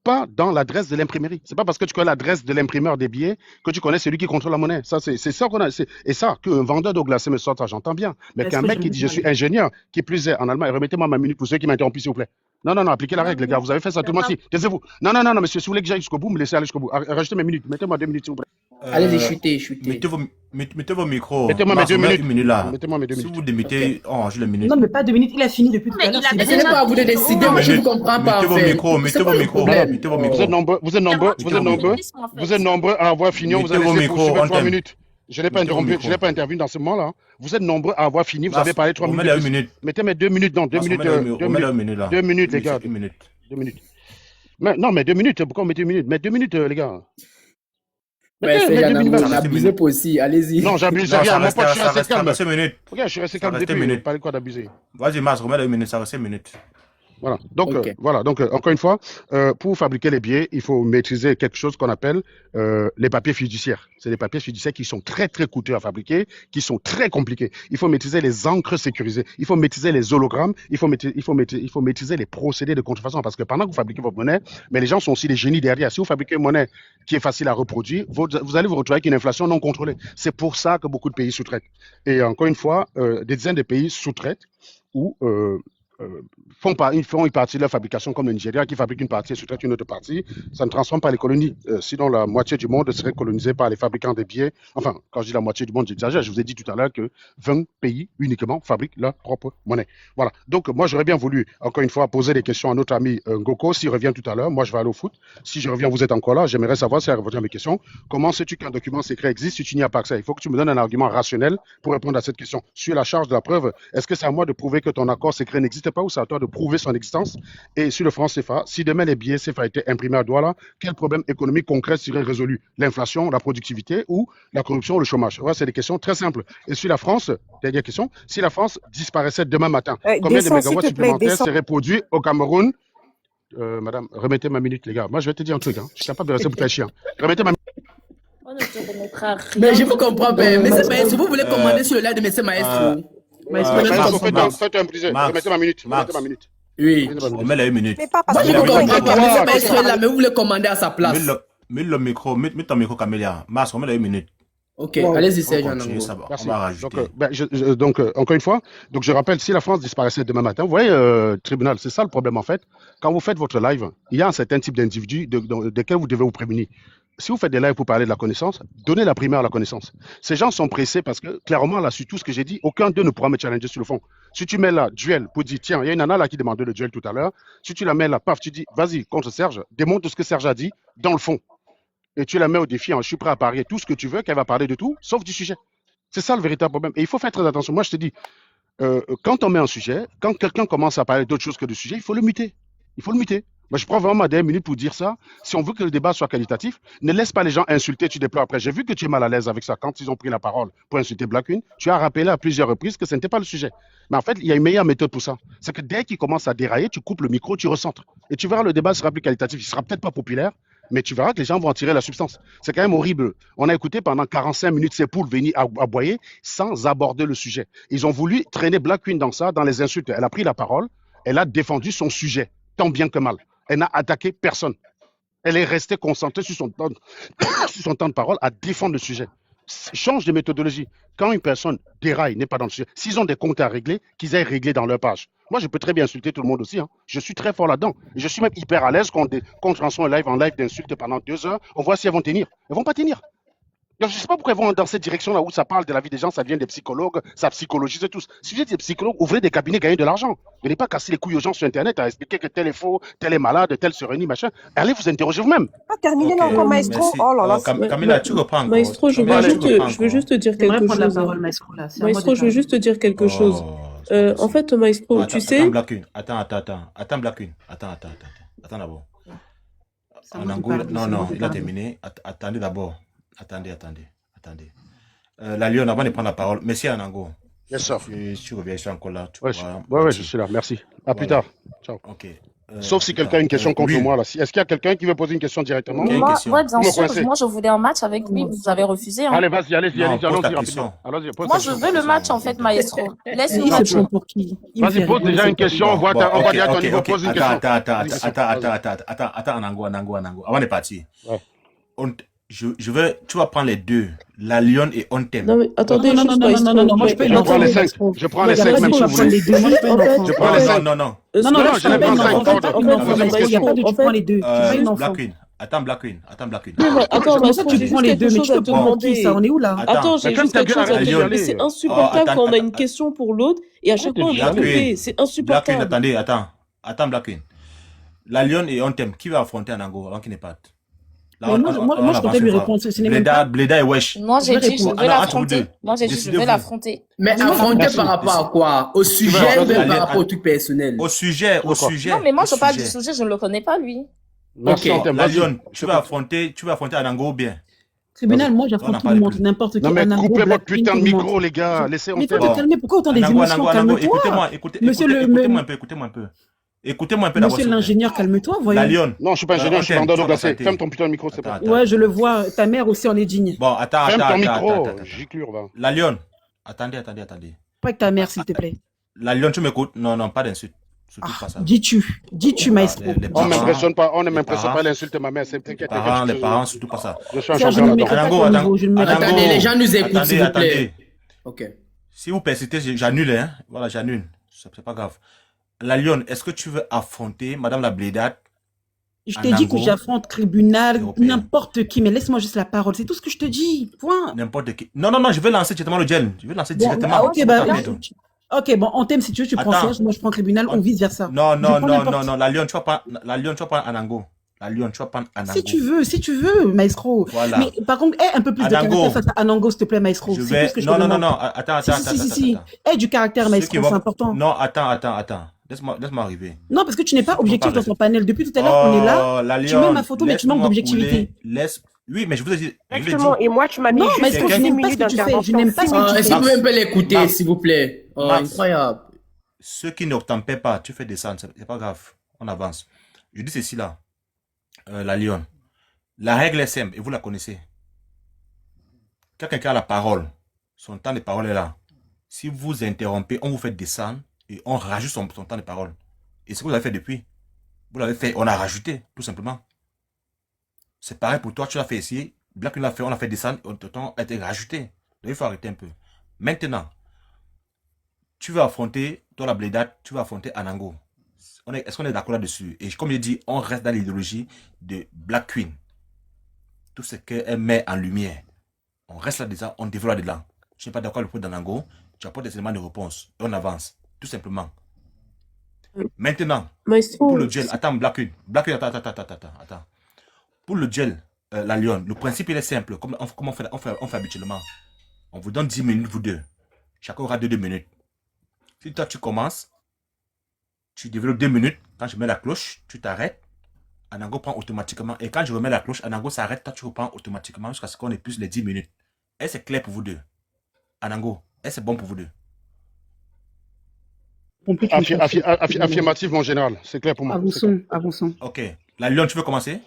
F: Pas dans l'adresse de l'imprimerie. C'est pas parce que tu connais l'adresse de l'imprimeur des billets que tu connais celui qui contrôle la monnaie. Ça, c'est ça qu'on a. Et ça, qu'un vendeur d'eau glacée me sorte, ça, j'entends bien. Mais qu'un
B: Maître,
F: mec
B: je
F: qui
B: vais
F: dit je suis
B: parler.
F: ingénieur, qui plus est en Allemagne, remettez-moi ma minute pour ceux qui m'interrompent, s'il vous plaît. Non, non, non, appliquez la
G: Non,
F: règle, les gars. Vous avez fait ça tout le monde
G: non.
F: ci. Taisez-vous. Non, non, non, non, monsieur, si vous voulez que j'aille jusqu'au bout, me laissez aller jusqu'au bout. Rajoutez mes minutes. Mettez-moi 2 minutes, s'il vous plaît.
D: Allez-y,
A: Euh,
D: chutez, chutez.
A: mettez vos micros.
F: Mettez-moi mes
A: Mars,
F: 2
A: on met
F: minutes.
A: une minute là.
F: Mettez-moi mes 2
A: Si
F: minutes.
A: vous démettez, oh, j'ai les minutes.
B: Non, mais pas 2 minutes. Il a fini depuis tout
G: Mais
B: à l'heure.
G: il a
B: C'est
D: Mais
B: bon.
D: ce n'est pas à vous de
G: déjà dit
D: décider,
G: oh.
D: moi je ne
A: Mettez
D: comprends pas
A: mettez
D: en
A: vos
D: fait.
A: micros,
D: C'est
A: mettez
D: quoi
A: vos
D: le
A: micros,
D: problème?
A: mettez vos
F: Vous êtes
A: micros.
F: nombreux,
G: Il y a moi qui
F: vous êtes
G: parle
F: nombreux,
G: rythme en
F: vous
G: fait.
F: êtes nombreux à avoir fini. On vous a
A: Mettez vos
F: laissé
A: micros,
F: poursuivre
A: on
F: 3
A: t'aime.
F: minutes. Je n'ai pas
A: Mettez vos
F: interrompu, je
A: micros.
F: n'ai pas intervenu dans ce moment-là. Vous êtes nombreux à avoir fini. Vous avez
A: Mars,
F: parlé 3 minutes
A: remets
F: de
A: la une
F: plus.
A: minute.
F: Mettez mes 2 minutes, non, 2
A: Mars,
F: minutes,
A: remets la une minute là.
F: 2 minutes, les gars.
A: Une minute.
F: 2 minutes. Mais, non, mais 2 minutes, pourquoi on met 2 minutes? Mais 2 minutes, les gars.
D: Mais
F: Mettez,
D: c'est
F: mais 2 minutes
D: Janango,
A: Ça
F: max.
A: reste une
D: n'abusez
A: minute.
D: pas aussi, allez-y.
F: Non, j'abuse
A: Non,
F: rien. Mon pote, je suis
A: ça
F: resté
A: restait
F: calme.
A: une minute.
F: Regarde, je suis resté
A: Ça
F: calme
A: restait une
F: depuis.
A: minute.
F: Pas de quoi d'abuser.
A: Vas-y, Mars, remets la une minute. Ça restait une minute.
F: Voilà. Donc,
D: Ok.
F: encore une fois, pour fabriquer les billets, il faut maîtriser quelque chose qu'on appelle les papiers fiduciaires. C'est des papiers fiduciaires qui sont très, très coûteux à fabriquer, qui sont très compliqués. Il faut maîtriser les encres sécurisées. Il faut maîtriser les hologrammes. Il faut maîtriser les procédés de contrefaçon. Parce que pendant que vous fabriquez votre monnaie, mais les gens sont aussi des génies derrière. Si vous fabriquez une monnaie qui est facile à reproduire, vous allez vous retrouver avec une inflation non contrôlée. C'est pour ça que beaucoup de pays sous-traitent. Et encore une fois, des dizaines de pays sous-traitent ou ils font une partie de leur fabrication comme le Nigeria qui fabrique une partie et sous-traite une autre partie. Ça ne transforme pas les colonies. Sinon, la moitié du monde serait colonisée par les fabricants des billets. Enfin, quand je dis la moitié du monde, j'exagère. Je vous ai dit tout à l'heure que 20 pays uniquement fabriquent leur propre monnaie. Voilà. Donc, moi, j'aurais bien voulu, encore une fois, poser des questions à notre ami Ngoko. S'il revient tout à l'heure, moi, je vais aller au foot. Si je reviens, vous êtes encore là. J'aimerais savoir si elle revient à mes questions. Comment sais-tu qu'un document secret existe si tu n'y as pas accès? Il faut que tu me donnes un argument rationnel pour répondre à cette question. Sur la charge de la preuve, est-ce que c'est à moi de prouver que ton accord secret n'existe pas ou c'est à toi de prouver son existence? Et sur le franc CFA, si demain les billets CFA étaient imprimés à Douala, quel problème économique concret serait résolu? L'inflation, la productivité ou la corruption ou le chômage? Voilà, c'est des questions très simples. Et sur la France, dernière question, si la France disparaissait demain matin, combien de
C: Descends, s'il
F: mégawatts
C: te plaît,
F: supplémentaires
C: descends.
F: seraient produits au Cameroun? Madame, remettez ma minute, les gars. Moi, je vais te dire un truc. Je suis capable de rester pour faire chier. Remettez ma minute.
G: On ne te remettra
D: Mais
G: rien
D: je
G: du
D: vous
G: tout.
D: comprends, mais Monsieur
B: Maestro,
D: Maestro, vous voulez
A: Euh,
D: commander sur le live de Monsieur Maestro?
B: Maestro,
A: Max,
B: laisse
F: Maestro,
B: passer.
A: Max,
F: faites un plaisir.
A: Max,
F: Remettez ma minute.
A: Max.
F: Remettez ma minute.
D: Oui.
F: Remettez ma minute.
A: Remets la une minute.
C: Mais pas parce
D: Moi,
C: que
D: je
A: Remets
D: vous
A: la
C: vous
A: une
C: avez
D: comprends
A: minute.
D: pas.
C: droit.
D: Monsieur Maestro est là, mais vous voulez commander à sa place.
A: Mets le micro, mets ton micro, Camélia. Mars, remets la une minute.
D: Ok,
C: Wow.
D: allez-y,
A: On
D: Serge
A: continue, ça
D: Janango.
A: va.
F: Merci.
A: On va
F: Donc,
A: rajouter.
F: encore une fois, donc je rappelle, si la France disparaissait demain matin, vous voyez, tribunal, c'est ça le problème en fait. Quand vous faites votre live, il y a un certain type d'individus desquels vous devez vous prémunir. Si vous faites des lives pour parler de la connaissance, donnez la primaire à la connaissance. Ces gens sont pressés parce que, clairement, là, sur tout ce que j'ai dit, aucun d'eux ne pourra me challenger sur le fond. Si tu mets là, duel, pour dire, tiens, il y a une nana là qui demandait le duel tout à l'heure. Si tu la mets là, paf, tu dis, vas-y, contre Serge, démontre ce que Serge a dit dans le fond. Et tu la mets au défi, je suis prêt à parier tout ce que tu veux, qu'elle va parler de tout, sauf du sujet. C'est ça le véritable problème. Et il faut faire très attention. Moi, je te dis, quand on met un sujet, quand quelqu'un commence à parler d'autre chose que du sujet, il faut le muter. Il faut le muter. Moi, je prends vraiment ma dernière minute pour dire ça. Si on veut que le débat soit qualitatif, ne laisse pas les gens insulter, tu déplores après. J'ai vu que tu es mal à l'aise avec ça. Quand ils ont pris la parole pour insulter Black Queen, tu as rappelé à plusieurs reprises que ce n'était pas le sujet. Mais en fait, il y a une meilleure méthode pour ça. C'est que dès qu'il commence à dérailler, tu coupes le micro, tu recentres. Et tu verras, le débat sera plus qualitatif. Il sera peut-être pas populaire, mais tu verras que les gens vont en tirer la substance. C'est quand même horrible. On a écouté pendant 45 minutes ces poules venir aboyer sans aborder le sujet. Ils ont voulu traîner Black Queen dans ça, dans les insultes. Elle a pris la parole, elle a défendu son sujet, tant bien que mal. Elle n'a attaqué personne. Elle est restée concentrée sur son temps, sur son temps de parole à défendre le sujet. Change de méthodologie. Quand une personne déraille, n'est pas dans le sujet, s'ils ont des comptes à régler, qu'ils aillent régler dans leur page. Moi, je peux très bien insulter tout le monde aussi. Hein. Je suis très fort là-dedans. Et je suis même hyper à l'aise quand on transforme un live en live d'insultes pendant 2 heures. On voit si elles vont tenir. Elles vont pas tenir. Donc, je ne sais pas pourquoi ils vont dans cette direction-là où ça parle de la vie des gens, ça vient des psychologues, ça psychologise tous. Si vous êtes des psychologues, ouvrez des cabinets, gagnez de l'argent. Venez pas casser les couilles aux gens sur Internet à expliquer que tel est faux, tel est malade, tel se réunit, machin. Allez vous interroger vous-même.
C: Pas terminé
A: Ok,
C: là encore, maestro.
A: merci.
C: Oh là là.
A: Camilla, tu reprends encore.
E: Maestro,
A: Camilla, tu reprends
E: je veux
A: encore.
E: juste te dire
B: J'aimerais
E: quelque
B: prendre la
E: chose.
B: parole, Maestro, là. C'est à moi
E: Maestro,
B: de
E: je veux
B: parler.
E: juste te dire quelque chose.
A: Oh, c'est pas
E: En
A: possible.
E: fait, Maestro,
A: Attends,
E: tu
A: attends,
E: sais,
A: Black Queen. Attends, Black Queen. Attends d'abord.
B: C'est à
A: En
B: moi de
A: Angola,
B: parler.
A: non,
B: C'est à moi
A: non,
B: de
A: il a
B: parler.
A: terminé. Attendez d'abord. Attendez. La Lyon, avant de prendre la parole, merci Anango.
F: Yes, sir.
A: Si tu reviens, je suis encore là. Tu
F: Ouais,
A: pourras
F: ouais, je
A: partir.
F: suis là. Merci. À plus
A: Voilà.
F: tard. Ciao.
A: Ok.
F: Sauf si quelqu'un a une question contre
A: oui.
F: moi. Là. Est-ce qu'il y a quelqu'un qui veut poser une question directement?
A: Quelle
G: Moi,
A: question?
G: ouais, bien
F: Vous me
G: sûr.
F: coincez.
G: Moi, je voulais un match avec lui. Vous avez refusé. Hein.
F: Allez, vas-y, allez-y,
A: Non,
F: allez-y,
A: pose
F: allons-y
A: ta
F: rapidement.
A: question.
F: Allons-y, pose
G: Moi,
F: ta
G: je
F: question.
G: veux le match, en fait, maestro. Laisse-nous
B: Il se
G: match.
B: prend pour qui? Il me
F: Vas-y,
B: fait
F: pose
B: rigoler,
F: déjà
B: c'est
F: une
B: pas
F: question.
B: vrai.
F: On voit,
A: Bon,
F: on va
A: ok,
F: dire à ton
A: ok,
F: niveau.
A: ok.
F: Pose une question.
A: Attends,
F: Pose une question.
A: Anango. Avant de partir.
F: Ouais.
A: Je veux, tu vas prendre les deux, la Lyon et on t'aime.
E: non mais attendez,
B: Non, non,
E: juste
B: non, non,
E: Maestro.
B: non, non, moi je peux
F: Je prends les
B: l'entendre,
F: 5.
B: Maestro.
F: Je prends
B: Non,
F: les
B: il n'y a
F: 5
B: pas
F: même
B: dit
F: si
B: qu'on
F: vous
B: va prendre
F: voulez.
B: les deux. Moi je peux
E: En fait,
B: l'entendre.
F: Je prends les 5.
A: Non.
B: Non,
F: Non,
B: là
F: non,
B: je
F: je n'ai
B: suis
F: pas
B: pas un
F: 5.
B: enfant.
F: Pardon.
B: Pas une
F: Posez
B: enfant.
F: une
B: Il n'y a
F: question.
B: pas de tu
E: En
B: prends
E: fait-
B: les deux. Tu es pas une enfant.
A: Black Queen. Attends, Black Queen.
E: Oui, mais attends,
B: Comment
E: Maestro,
B: ça
E: j'ai
B: tu prends
E: juste
B: les deux?
E: quelque
B: Mais
E: chose
B: tu
E: à
B: peux
E: te
B: prendre qui ça?
E: demander.
B: On est où là?
E: Attends, j'ai
F: Mais
E: juste
F: ferme ta
E: quelque chose
F: gueule,
E: à te
F: arrête de
E: dire. Mais
F: chialer.
E: c'est insupportable
A: attends,
E: quand on a une
A: attends.
E: question pour l'autre et à chaque
F: Arrête de
E: fois on doit
F: chialer.
E: couper. C'est
A: Black Queen,
E: insupportable.
A: attends, Black Queen. La Lyon et on t'aime. Qui va affronter Anango avant qu'il n'ait pas? Là,
B: Mais moi, je comptais lui répondre. Ce n'est même pas.
A: Bleda et Wesh.
G: Moi,
B: Je
G: j'ai
B: vais
G: dit, je
B: répondre.
G: veux
A: Alors, entre vous deux,
G: l'affronter. Moi, j'ai dit, je
A: décidez-vous.
G: veux l'affronter.
D: Mais
B: Mais moi,
D: affronter
F: merci.
D: par rapport à quoi? Au sujet ou
F: vas-y,
D: par
A: allez,
D: rapport au truc personnel?
A: Au sujet.
G: Non, mais moi,
A: au
G: je parle du
A: sujet.
G: sujet, je ne le connais pas, lui.
F: Merci,
D: Ok.
F: Anthem.
A: La
F: Vas-y.
A: Lyon, tu vas affronter Anango ou bien?
B: Tribunal, moi
A: On en
B: j'affronte tout
A: parle
B: le monde.
A: plus.
B: N'importe qui.
F: Non, mais
B: Anango,
F: coupez
B: Black
F: votre
B: Queen,
F: putain
B: tout
F: de
B: le monde.
F: micro, les gars. Laissez
B: Mais il faut
F: Anthem.
B: te calmer. Pourquoi autant des émotions? Calme-toi.
A: Écoutez-moi.
B: Monsieur le-
A: Écoutez-moi un peu. Écoutez-moi un peu d'abord.
B: Monsieur
A: s'il vous plaît.
B: l'ingénieur, calme-toi,
A: La
B: voyons.
A: Lyon.
F: Non, je suis pas ingénieur, je suis
A: Anthem,
F: vendeur
A: tu
F: d'eau
A: vas
F: glacée.
A: constater.
F: Ferme ton putain de micro, s'il te plaît.
A: Attends.
B: Ouais, je le vois. Ta mère aussi en est digne.
A: Bon, attends.
F: Ferme ton micro. Giclure, va.
A: La Lyon. Attendez.
B: Pas avec ta mère, s'il te plaît.
A: La Lyon, tu m'écoutes? Non, pas d'insulte. Surtout pas ça.
B: Dis-tu, maestro.
A: Les
F: On m'impressionne pas, on ne
A: les
F: m'impressionne
A: parents-
F: pas l'insulte ma mère. C'est t'inquiète.
A: Les parents, surtout pas ça.
F: Je suis un
B: Tiens, je
F: champion
B: ne
F: là-dedans.
B: mets pas
A: Anango,
B: ton
A: Anango.
B: niveau. Je ne mets pas
A: Anango.
D: Attendez, les gens nous écoutent, s'il vous plaît.
A: Attendez.
D: Ok.
A: Si vous persistez, j'annule, hein. Voilà, j'annule. C'est pas grave. La Lyon, est-ce que tu veux affronter Madame la Blédade?
B: Je t'ai dit que
A: Anango.
B: j'affronte tribunal,
A: Européen.
B: n'importe qui, mais laisse-moi juste la parole. C'est tout ce que je te dis. Point.
A: N'importe qui. Non, je vais lancer directement le gel. Je vais lancer
B: Bon,
A: directement.
B: ok, bah,
A: Attends.
B: ok, bon, on t'aime si tu veux, tu prends
A: Attends.
B: siège, moi je prends tribunal, ou vice versa.
A: Non,
B: Je prends n'importe
A: non. La Lyon, tu vas prendre Anango. La Lyon, tu vas prendre Anango.
B: Si tu veux, maestro.
A: Voilà.
B: Mais par contre, un peu plus de
A: Anango.
B: caractère face à Anango, s'il te plaît, maestro.
A: Je
B: C'est
A: vais.
B: tout ce que je te
A: Non.
B: demande.
A: Attends.
B: Si. Du caractère,
A: Ceux
B: maestro,
A: qui vont-
B: c'est important.
A: Non, attends. Laisse-moi arriver.
B: Non, parce que tu n'es pas
A: Faut
B: objectif
A: pas
B: dans ton panel. Depuis tout à l'heure, on est là.
A: La
B: Tu
A: Lyon,
B: mets ma photo, mais tu manques
A: laisse-moi
B: d'objectivité.
A: couler. Oui, mais je vous ai dit.
C: Exactement. Et moi, tu m'as mis
B: Non,
C: juste
B: maestro, je
C: 6
B: n'aime pas ce
C: minutes
B: que tu fais. Je
C: d'intervention.
B: n'aime pas ce que tu
D: Est-ce
B: fais.
D: que vous pouvez un peu l'écouter,
A: Max.
D: s'il vous plaît?
A: Max.
D: Incroyable.
A: Ceux qui ne t'empêchent pas, tu fais descendre, c'est pas grave. On avance. Je dis ceci là. La Lyon. La règle est simple et vous la connaissez. Quelqu'un qui a la parole, son temps de parole est là. Si vous interrompez, on vous fait descendre et on rajoute son temps de parole. Et ce que vous avez fait depuis, vous l'avez fait, on a rajouté, tout simplement. C'est pareil pour toi, tu l'as fait ici. Black l'a fait, on l'a fait descendre et ton temps a été rajouté. Donc il faut arrêter un peu. Maintenant, tu vas affronter, toi la Blédade, tu vas affronter Anango. Est-ce qu'on est d'accord là-dessus? Et comme je dis, on reste dans l'idéologie de Black Queen. Tout ce qu'elle met en lumière. On reste là-dedans, on développe là-dedans. Je n'ai pas d'accord avec le point d'Anango, tu apportes des éléments de réponse. Et on avance, tout simplement. Maintenant,
E: Maestro,
A: pour le gel, attends, Black Queen, attends. Pour le gel, la Lyon, le principe il est simple, comme on fait habituellement. On vous donne 10 minutes, vous deux. Chacun aura 2 minutes. Si toi tu commences, tu développes 2 minutes, quand je mets la cloche, tu t'arrêtes, Anango prend automatiquement. Et quand je remets la cloche, Anango s'arrête, toi tu reprends automatiquement jusqu'à ce qu'on ait plus les 10 minutes. Est-ce que c'est clair pour vous deux? Anango, est-ce que c'est bon pour vous deux?
B: Pour plus qu'une chose.
F: Affirmatif, mon général. C'est clair pour moi. C'est clair.
B: Avançons.
A: Ok. La Lyon, tu veux commencer?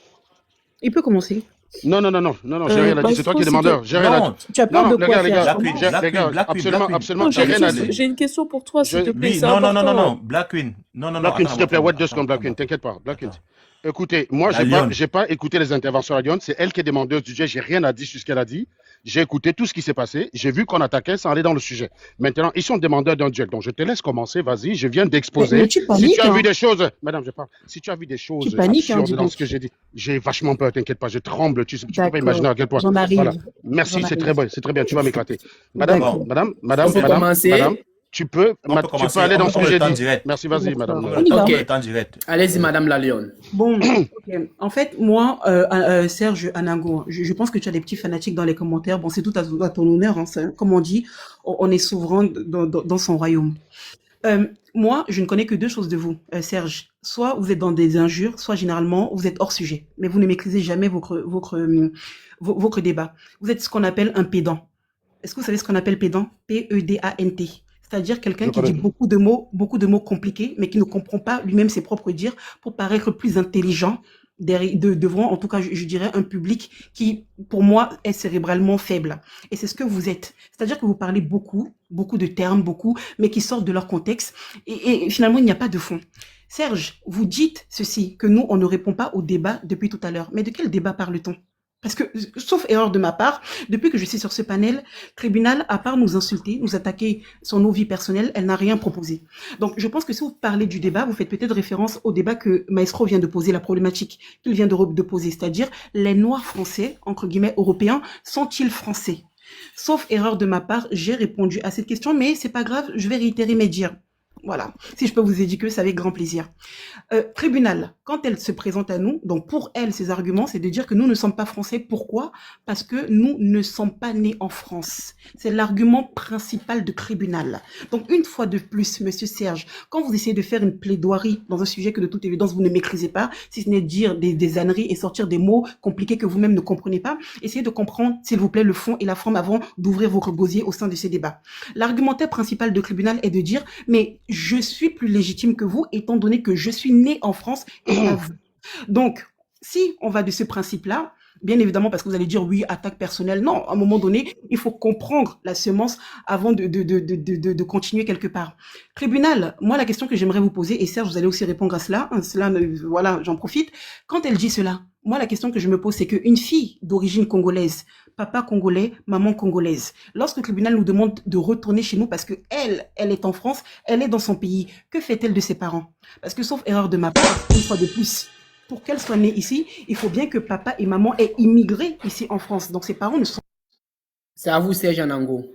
B: Il peut commencer.
F: Non, j'ai rien à dire. C'est toi qui es demandeur. J'ai rien à dire.
A: Non,
E: Tu as peur
F: Non,
E: de
F: les
E: quoi
F: gars, les
E: faire
F: gars,
A: Black Queen,
F: les gars,
A: Black Queen,
F: absolument,
A: Black Queen.
F: absolument,
E: Non,
F: j'ai rien à dire.
E: j'ai une question pour toi, s'il te plaît.
F: Oui,
E: C'est
A: non,
E: important.
A: Black Queen. Non,
F: Black Queen,
A: attends,
F: s'il te plaît,
A: attends,
F: what deux
A: attends,
F: secondes, Black Queen,
A: attends.
F: t'inquiète pas, Black Queen.
A: Attends.
F: Écoutez, moi,
A: La Lyon.
F: j'ai pas écouté les interventions de la Lyon, c'est elle qui est demandeuse du sujet, j'ai rien à dire sur ce qu'elle a dit. J'ai écouté tout ce qui s'est passé, j'ai vu qu'on attaquait sans aller dans le sujet. Maintenant, ils sont demandeurs d'un duel, donc je te laisse commencer, vas-y, je viens d'exposer.
E: Mais tu
F: Si
E: paniques,
F: tu as vu
E: hein.
F: des choses, madame, je parle, si tu as vu des choses
E: Tu paniques, hein,
F: absurdes
E: dis
F: dans
E: donc.
F: ce que j'ai dit, j'ai vachement peur, t'inquiète pas, je tremble, tu peux pas
E: D'accord.
F: imaginer à quel point.
E: J'en arrive.
F: Voilà, merci,
E: J'en
F: c'est
E: arrive.
F: très bien, tu vas m'éclater. Madame,
E: D'accord.
D: On peut commencer.
F: tu peux aller dans ce que j'ai dit. Merci, vas-y, madame.
B: D'accord.
A: On
E: y va.
A: le temps direct.
D: Allez-y, Madame la Lyon.
B: Bon, ok. En fait, moi, Serge Anango, je pense que tu as des petits fanatiques dans les commentaires. Bon, c'est tout à ton honneur. Hein, comme on dit, on est souverain dans son royaume. Moi, je ne connais que deux choses de vous, Serge. Soit vous êtes dans des injures, soit généralement vous êtes hors sujet. Mais vous ne maîtrisez jamais votre débat. Vous êtes ce qu'on appelle un pédant. Est-ce que vous savez ce qu'on appelle pédant? P-E-D-A-N-T. C'est-à-dire quelqu'un
F: Je
B: qui dit
F: connais.
B: beaucoup de mots compliqués, mais qui ne comprend pas lui-même ses propres dires pour paraître plus intelligent devant, en tout cas, je dirais, un public qui, pour moi, est cérébralement faible. Et c'est ce que vous êtes. C'est-à-dire que vous parlez beaucoup de termes, mais qui sortent de leur contexte. Et finalement, il n'y a pas de fond. Serge, vous dites ceci, que nous, on ne répond pas au débat depuis tout à l'heure. Mais de quel débat parle-t-on? Parce que, sauf erreur de ma part, depuis que je suis sur ce panel, tribunal, à part nous insulter, nous attaquer sur nos vies personnelles, elle n'a rien proposé. Donc, je pense que si vous parlez du débat, vous faites peut-être référence au débat que Maestro vient de poser, la problématique qu'il vient de poser, c'est-à-dire les Noirs français, entre guillemets européens, sont-ils français? Sauf erreur de ma part, j'ai répondu à cette question, mais c'est pas grave, je vais réitérer mes dires. Voilà. Si je peux vous éduquer, c'est avec grand plaisir. Tribunal, quand elle se présente à nous, donc pour elle, ses arguments, c'est de dire que nous ne sommes pas français. Pourquoi? Parce que nous ne sommes pas nés en France. C'est l'argument principal de tribunal. Donc, une fois de plus, monsieur Serge, quand vous essayez de faire une plaidoirie dans un sujet que de toute évidence vous ne maîtrisez pas, si ce n'est dire des âneries et sortir des mots compliqués que vous-même ne comprenez pas, essayez de comprendre, s'il vous plaît, le fond et la forme avant d'ouvrir votre gosier au sein de ces débats. L'argumentaire principal de tribunal est de dire, mais je suis plus légitime que vous, étant donné que je suis né en France et pas vous. Donc, si on va de ce principe-là, bien évidemment, parce que vous allez dire oui, attaque personnelle. Non, à un moment donné, il faut comprendre la semence avant de continuer quelque part. Tribunal, moi, la question que j'aimerais vous poser, et Serge, vous allez aussi répondre à cela, voilà, j'en profite. Quand elle dit cela, moi, la question que je me pose, c'est qu'une fille d'origine congolaise, papa congolais, maman congolaise, lorsque le tribunal nous demande de retourner chez nous parce que elle est en France, elle est dans son pays, que fait-elle de ses parents? Parce que sauf erreur de ma part, une fois de plus, pour qu'elle soit née ici, il faut bien que papa et maman aient immigré ici en France. Donc ses parents ne sont
D: C'est à vous, Serge Anango.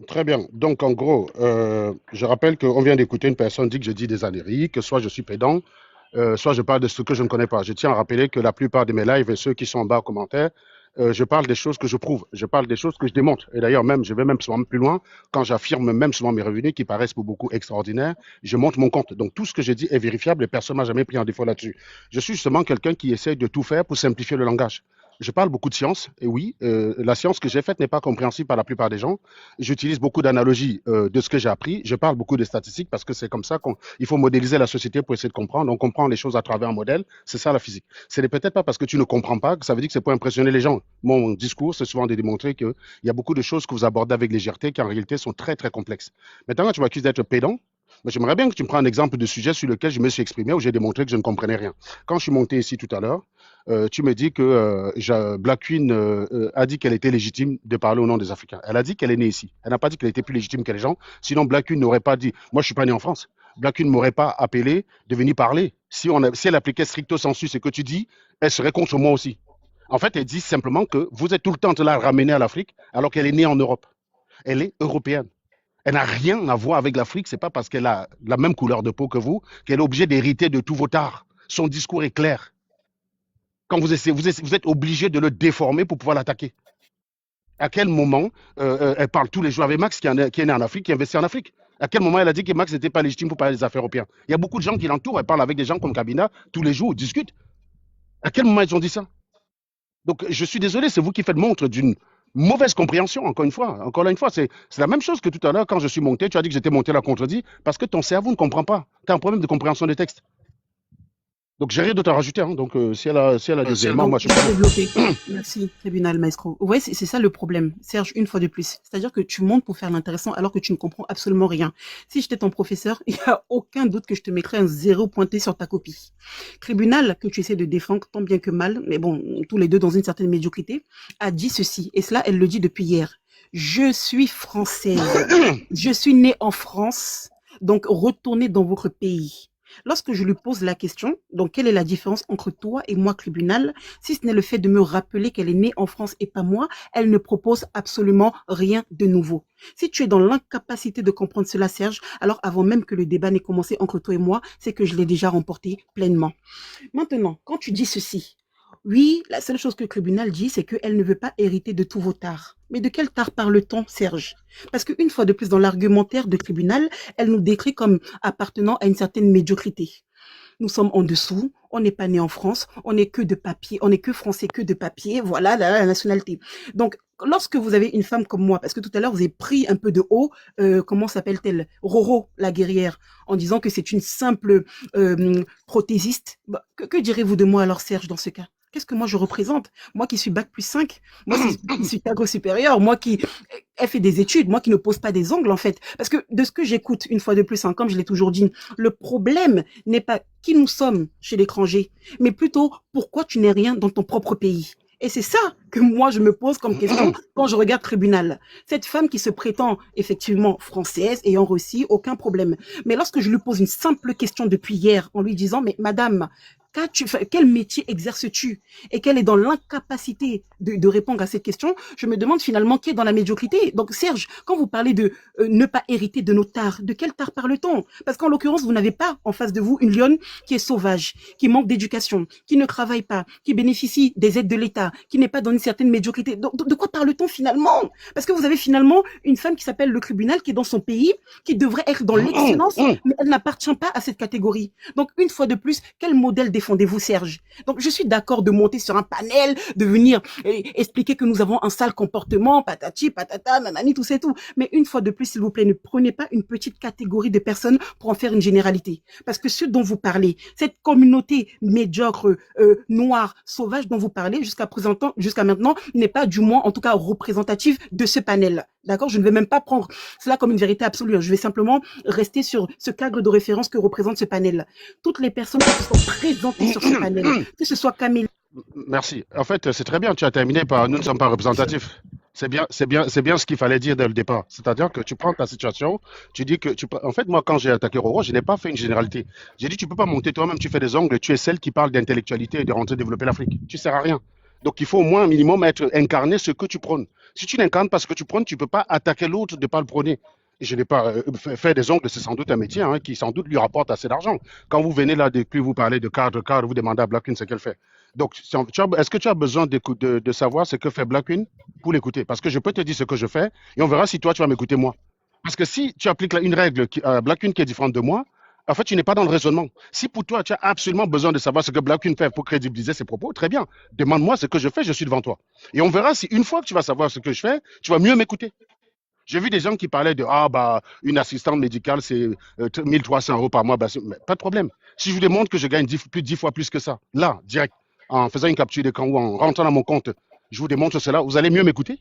F: Très bien. Donc, en gros, je rappelle qu'on vient d'écouter une personne dire que je dis des âneries, que soit je suis pédant, soit je parle de ce que je ne connais pas. Je tiens à rappeler que la plupart de mes lives, et ceux qui sont en bas en commentaire, je parle des choses que je prouve, je parle des choses que je démontre. Et d'ailleurs, même, je vais même souvent plus loin, quand j'affirme même souvent mes revenus qui paraissent pour beaucoup extraordinaires, je montre mon compte. Donc, tout ce que j'ai dit est vérifiable et personne ne m'a jamais pris en défaut là-dessus. Je suis justement quelqu'un qui essaie de tout faire pour simplifier le langage. Je parle beaucoup de science, et oui, la science que j'ai faite n'est pas compréhensible par la plupart des gens. J'utilise beaucoup d'analogies de ce que j'ai appris. Je parle beaucoup de statistiques parce que c'est comme ça qu'il faut modéliser la société pour essayer de comprendre. On comprend les choses à travers un modèle. C'est ça la physique. Ce n'est peut-être pas parce que tu ne comprends pas que ça veut dire que c'est pour impressionner les gens. Mon discours, c'est souvent de démontrer qu'il y a beaucoup de choses que vous abordez avec légèreté qui en réalité sont très très complexes. Maintenant, quand tu m'accuses d'être pédant, mais j'aimerais bien que tu me prennes un exemple de sujet sur lequel je me suis exprimé, où j'ai démontré que je ne comprenais rien. Quand je suis monté ici tout à l'heure, tu me dis que Black Queen a dit qu'elle était légitime de parler au nom des Africains. Elle a dit qu'elle est née ici. Elle n'a pas dit qu'elle était plus légitime que les gens. Sinon, Black Queen n'aurait pas dit, moi je suis pas né en France. Black Queen ne m'aurait pas appelé de venir parler. Si elle appliquait stricto sensu ce que tu dis, elle serait contre moi aussi. En fait, elle dit simplement que vous êtes tout le temps de la ramener à l'Afrique alors qu'elle est née en Europe. Elle est européenne. Elle n'a rien à voir avec l'Afrique. C'est pas parce qu'elle a la même couleur de peau que vous qu'elle est obligée d'hériter de tous vos tares. Son discours est clair. Quand vous êtes obligé de le déformer pour pouvoir l'attaquer. À quel moment elle parle tous les jours avec Max qui est né en Afrique, qui investit en Afrique? À quel moment elle a dit que Max n'était pas légitime pour parler des affaires européennes? Il y a beaucoup de gens qui l'entourent. Elle parle avec des gens comme Kabila tous les jours, ils discutent. À quel moment ils ont dit ça? Donc, je suis désolé, c'est vous qui faites montre d'une mauvaise compréhension, encore une fois. Encore une fois, c'est la même chose que tout à l'heure, quand je suis monté, tu as dit que j'étais monté la contredit, parce que ton cerveau ne comprend pas. Tu as un problème de compréhension des textes. Donc, j'ai rien d'autre à rajouter. Hein. Donc, si elle a des éléments,
B: Donc,
F: moi, je
B: pour
F: suis
B: développer. Merci, tribunal maestro. Ouais, c'est ça le problème, Serge, une fois de plus. C'est-à-dire que tu montes pour faire l'intéressant alors que tu ne comprends absolument rien. Si j'étais ton professeur, il n'y a aucun doute que je te mettrais un 0 pointé sur ta copie. Tribunal que tu essaies de défendre tant bien que mal, mais bon, tous les deux dans une certaine médiocrité, a dit ceci. Et cela, elle le dit depuis hier. Je suis française. Je suis née en France. Donc, retournez dans votre pays. Lorsque je lui pose la question, donc quelle est la différence entre toi et moi, tribunal, si ce n'est le fait de me rappeler qu'elle est née en France et pas moi, elle ne propose absolument rien de nouveau. Si tu es dans l'incapacité de comprendre cela, Serge, alors avant même que le débat n'ait commencé entre toi et moi, c'est que je l'ai déjà remporté pleinement. Maintenant, quand tu dis ceci, oui, la seule chose que le tribunal dit, c'est qu'elle ne veut pas hériter de tous vos tares. Mais de quel tard parle-t-on, Serge? Parce qu'une fois de plus, dans l'argumentaire de tribunal, elle nous décrit comme appartenant à une certaine médiocrité. Nous sommes en dessous, on n'est pas né en France, on n'est que de papier, on n'est que français, que de papier, voilà la nationalité. Donc, lorsque vous avez une femme comme moi, parce que tout à l'heure vous avez pris un peu de haut, comment s'appelle-t-elle? Roro, la guerrière, en disant que c'est une simple prothésiste. Bah, que direz-vous de moi alors, Serge, dans ce cas? Qu'est-ce que moi je représente? Moi qui suis bac plus 5, moi qui suis cadre supérieur, moi qui ai fait des études, moi qui ne pose pas des ongles en fait. Parce que de ce que j'écoute, une fois de plus, hein, comme je l'ai toujours dit, le problème n'est pas qui nous sommes chez l'étranger, mais plutôt pourquoi tu n'es rien dans ton propre pays. Et c'est ça que moi je me pose comme question quand je regarde tribunal. Cette femme qui se prétend effectivement française, ayant reçu aucun problème. Mais lorsque je lui pose une simple question depuis hier en lui disant, mais madame, quel métier exerces-tu? Et qu'elle est dans l'incapacité de répondre à cette question, je me demande finalement qui est dans la médiocrité. Donc Serge, quand vous parlez de ne pas hériter de nos tares, de quel tard parle-t-on? Parce qu'en l'occurrence, vous n'avez pas en face de vous une lionne qui est sauvage, qui manque d'éducation, qui ne travaille pas, qui bénéficie des aides de l'État, qui n'est pas dans une certaine médiocrité. Donc, de quoi parle-t-on finalement? Parce que vous avez finalement une femme qui s'appelle le tribunal, qui est dans son pays, qui devrait être dans l'excellence, mais elle n'appartient pas à cette catégorie. Donc, une fois de plus, quel modèle défendez-vous, Serge? Donc, je suis d'accord de monter sur un panel, de venir expliquer que nous avons un sale comportement, patati, patata, nanani, tout c'est tout. Mais une fois de plus, s'il vous plaît, ne prenez pas une petite catégorie de personnes pour en faire une généralité. Parce que ce dont vous parlez, cette communauté médiocre, noire, sauvage dont vous parlez jusqu'à maintenant, n'est pas du moins, en tout cas, représentative de ce panel. D'accord? Je ne vais même pas prendre cela comme une vérité absolue. Je vais simplement rester sur ce cadre de référence que représente ce panel. Toutes les personnes qui sont présentées sur ce panel, que ce soit Camille.
F: Merci. En fait, c'est très bien. Tu as terminé par nous ne sommes pas représentatifs. C'est bien ce qu'il fallait dire dès le départ. C'est-à-dire que tu prends ta situation, tu dis que en fait, moi, quand j'ai attaqué Roro, je n'ai pas fait une généralité. J'ai dit, tu peux pas monter toi-même, tu fais des ongles, tu es celle qui parle d'intellectualité et de rentrer développer l'Afrique. Tu sers à rien. Donc, il faut au moins un minimum être incarné ce que tu prônes. Si tu n'incarnes pas ce que tu prônes, tu peux pas attaquer l'autre de pas le prôner. Et je n'ai pas fait des ongles, c'est sans doute un métier hein, qui sans doute lui rapporte assez d'argent. Quand vous venez là, depuis vous parlez de cadre, vous demandez à Blackwin ce qu'elle fait. Donc, est-ce que tu as besoin de savoir ce que fait Blackwin pour l'écouter? Parce que je peux te dire ce que je fais et on verra si toi, tu vas m'écouter moi. Parce que si tu appliques une règle Blackwin qui est différente de moi, en fait, tu n'es pas dans le raisonnement. Si pour toi, tu as absolument besoin de savoir ce que Blackwin fait pour crédibiliser ses propos, très bien. Demande-moi ce que je fais, je suis devant toi. Et on verra si une fois que tu vas savoir ce que je fais, tu vas mieux m'écouter. J'ai vu des gens qui parlaient de une assistante médicale, c'est 1300 € par mois. Mais pas de problème. Si je vous démontre que je gagne 10 fois plus que ça, là, direct, en faisant une capture d'écran ou en rentrant dans mon compte, je vous démontre cela, vous allez mieux m'écouter.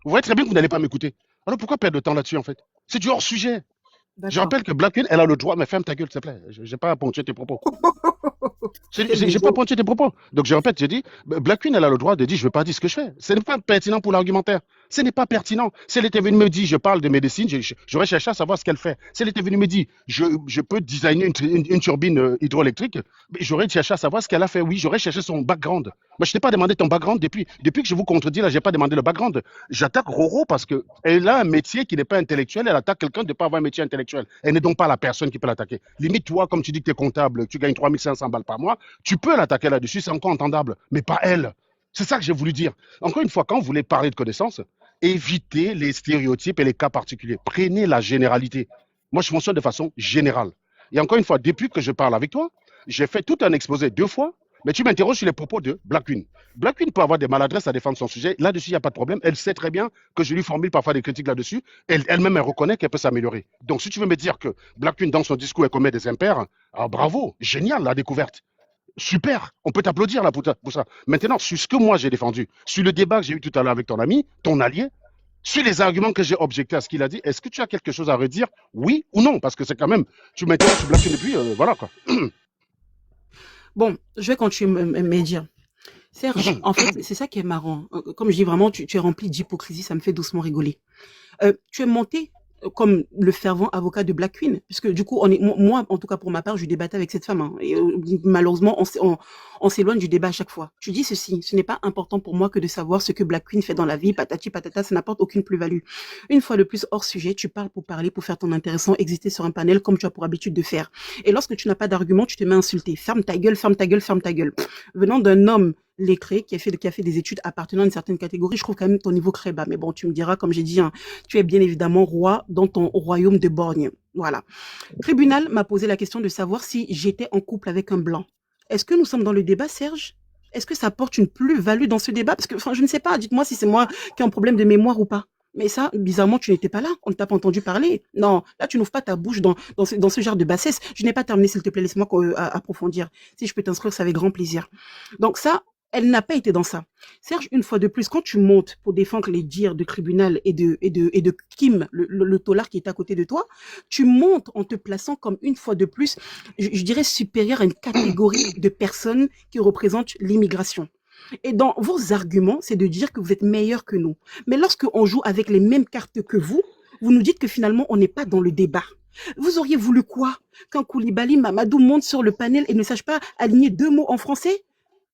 F: Vous voyez très bien que vous n'allez pas m'écouter. Alors pourquoi perdre de temps là-dessus en fait? C'est du hors sujet. Je rappelle que Blackwin, elle a le droit, mais ferme ta gueule, s'il te plaît. Je n'ai pas à ponctuer tes propos. J'ai pas pointé tes propos. Donc je répète, j'ai dit, Blackwin, elle a le droit de dire, je ne veux pas dire ce que je fais. Ce n'est pas pertinent pour l'argumentaire. Ce n'est pas pertinent. Si elle était venue me dire, je parle de médecine, j'aurais cherché à savoir ce qu'elle fait. Si elle était venue me dire, je peux designer une turbine hydroélectrique, j'aurais cherché à savoir ce qu'elle a fait. Oui, j'aurais cherché son background. Moi, je t'ai pas demandé ton background depuis que je vous contredis, là, j'ai pas demandé le background. J'attaque Roro parce qu'elle a un métier qui n'est pas intellectuel. Elle attaque quelqu'un de ne pas avoir un métier intellectuel. Elle n'est donc pas la personne qui peut l'attaquer. Limite, toi, comme tu dis que tu es comptable, tu gagnes 3500 balles par mois, tu peux l'attaquer là-dessus, c'est encore entendable, mais pas elle. C'est ça que j'ai voulu dire. Encore une fois, quand vous voulez parler de connaissances, évitez les stéréotypes et les cas particuliers. Prenez la généralité. Moi, je fonctionne de façon générale. Et encore une fois, depuis que je parle avec toi, j'ai fait tout un exposé 2 fois, Mais tu m'interroges sur les propos de Black Queen. Black Queen peut avoir des maladresses à défendre son sujet. Là-dessus, il n'y a pas de problème. Elle sait très bien que je lui formule parfois des critiques là-dessus. Elle-même, elle reconnaît qu'elle peut s'améliorer. Donc, si tu veux me dire que Black Queen, dans son discours, elle commet des impairs, ah, bravo, génial la découverte. Super, on peut t'applaudir là pour ça. Maintenant, sur ce que moi j'ai défendu, sur le débat que j'ai eu tout à l'heure avec ton ami, ton allié, sur les arguments que j'ai objectés à ce qu'il a dit, est-ce que tu as quelque chose à redire, oui ou non? Parce que c'est quand même, tu m'interroges sur Black Queen depuis, voilà quoi.
B: Bon, je vais continuer me dire. Serge, en fait, c'est ça qui est marrant. Comme je dis vraiment, tu es rempli d'hypocrisie, ça me fait doucement rigoler. Tu es monté comme le fervent avocat de Black Queen, puisque du coup, moi, en tout cas pour ma part, je débattais avec cette femme. Hein, et malheureusement, on s'éloigne du débat à chaque fois. Tu dis ceci, ce n'est pas important pour moi que de savoir ce que Black Queen fait dans la vie, patati patata, ça n'apporte aucune plus-value. Une fois de plus, hors sujet, tu parles pour parler, pour faire ton intéressant, exister sur un panel comme tu as pour habitude de faire. Et lorsque tu n'as pas d'argument, tu te mets à insulter. Ferme ta gueule, ferme ta gueule, ferme ta gueule. Venant d'un homme lettré qui a fait des études appartenant à une certaine catégorie, je trouve quand même ton niveau très bas. Mais bon, tu me diras, comme j'ai dit, hein, tu es bien évidemment roi dans ton royaume de borgne. Voilà. Tribunal m'a posé la question de savoir si j'étais en couple avec un blanc. Est-ce que nous sommes dans le débat, Serge? Est-ce que ça apporte une plus-value dans ce débat? Parce que, enfin, je ne sais pas. Dites-moi si c'est moi qui ai un problème de mémoire ou pas. Mais ça, bizarrement, tu n'étais pas là. On ne t'a pas entendu parler. Non, là, tu n'ouvres pas ta bouche dans ce genre de bassesse. Je n'ai pas terminé, s'il te plaît. Laisse-moi approfondir. Si je peux t'inscrire, c'est avec grand plaisir. Donc ça, elle n'a pas été dans ça. Serge, une fois de plus, quand tu montes pour défendre les dires de tribunal et de Kim, le tolard qui est à côté de toi, tu montes en te plaçant comme une fois de plus, je dirais supérieur à une catégorie de personnes qui représentent l'immigration. Et dans vos arguments, c'est de dire que vous êtes meilleur que nous. Mais lorsque on joue avec les mêmes cartes que vous nous dites que finalement, on n'est pas dans le débat. Vous auriez voulu quoi? Qu'un Koulibaly Mamadou monte sur le panel et ne sache pas aligner 2 mots en français?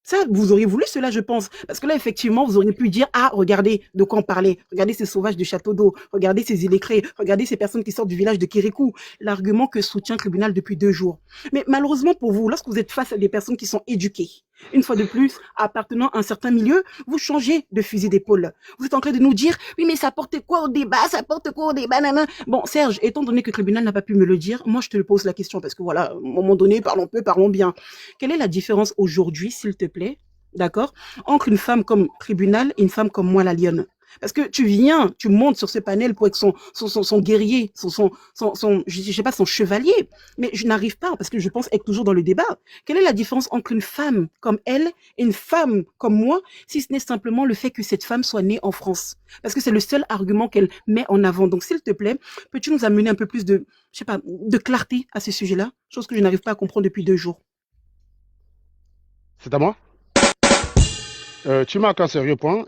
B: Ça, vous auriez voulu cela, je pense. Parce que là, effectivement, vous auriez pu dire, ah, regardez de quoi on parlait. Regardez ces sauvages de Château d'Eau. Regardez ces illettrés. Regardez ces personnes qui sortent du village de Kérikou. L'argument que soutient le tribunal depuis 2 jours. Mais malheureusement pour vous, lorsque vous êtes face à des personnes qui sont éduquées, une fois de plus, appartenant à un certain milieu, vous changez de fusil d'épaule. Vous êtes en train de nous dire, oui, mais ça porte quoi au débat? Ça porte quoi au débat? Nana. Bon, Serge, étant donné que le tribunal n'a pas pu me le dire, moi, je te pose la question parce que voilà, à un moment donné, parlons peu, parlons bien. Quelle est la différence aujourd'hui, s'il te plaît, d'accord, entre une femme comme tribunal et une femme comme moi, la lionne? Parce que tu viens, tu montes sur ce panel pour être son guerrier, je sais pas, son chevalier. Mais je n'arrive pas, parce que je pense être toujours dans le débat. Quelle est la différence entre une femme comme elle et une femme comme moi, si ce n'est simplement le fait que cette femme soit née en France? Parce que c'est le seul argument qu'elle met en avant. Donc, s'il te plaît, peux-tu nous amener un peu plus de, je sais pas, de clarté à ce sujet-là? Chose que je n'arrive pas à comprendre depuis 2 jours.
F: C'est à moi? Tu marques un sérieux point.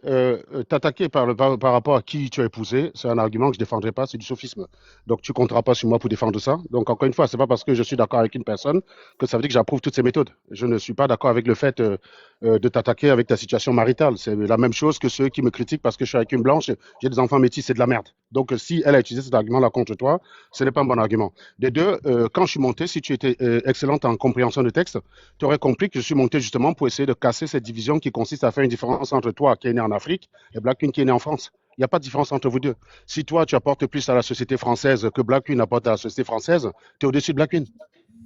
F: T'attaquer par rapport à qui tu as épousé, c'est un argument que je défendrai pas, c'est du sophisme. Donc tu compteras pas sur moi pour défendre ça. Donc encore une fois, c'est pas parce que je suis d'accord avec une personne que ça veut dire que j'approuve toutes ses méthodes. Je ne suis pas d'accord avec le fait de t'attaquer avec ta situation maritale. C'est la même chose que ceux qui me critiquent parce que je suis avec une blanche, j'ai des enfants métis, c'est de la merde. Donc si elle a utilisé cet argument-là contre toi, ce n'est pas un bon argument. Des deux, quand je suis monté, si tu étais excellente en compréhension de texte, tu aurais compris que je suis monté justement pour essayer de casser cette division qui consiste à faire une différence entre toi qui est né en Afrique et Black Queen qui est né en France. Il n'y a pas de différence entre vous deux. Si toi, tu apportes plus à la société française que Black Queen apporte à la société française, tu es au-dessus de Black Queen.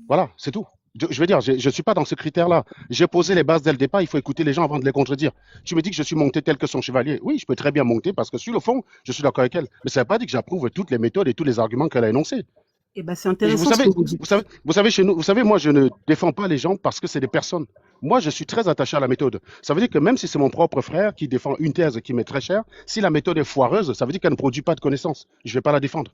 F: Voilà, c'est tout. Je veux dire, je ne suis pas dans ce critère-là. J'ai posé les bases dès le départ, il faut écouter les gens avant de les contredire. Tu me dis que je suis monté tel que son chevalier. Oui, je peux très bien monter parce que sur le fond, je suis d'accord avec elle. Mais ça ne veut pas dire que j'approuve toutes les méthodes et tous les arguments qu'elle a énoncés.
B: Eh ben, c'est
F: Et vous
B: intéressant ce
F: savez,
B: que vous dites.
F: vous savez, chez nous, vous savez, moi, je ne défends pas les gens parce que c'est des personnes. Moi, je suis très attaché à la méthode. Ça veut dire que même si c'est mon propre frère qui défend une thèse qui m'est très chère, si la méthode est foireuse, ça veut dire qu'elle ne produit pas de connaissances. Je ne vais pas la défendre.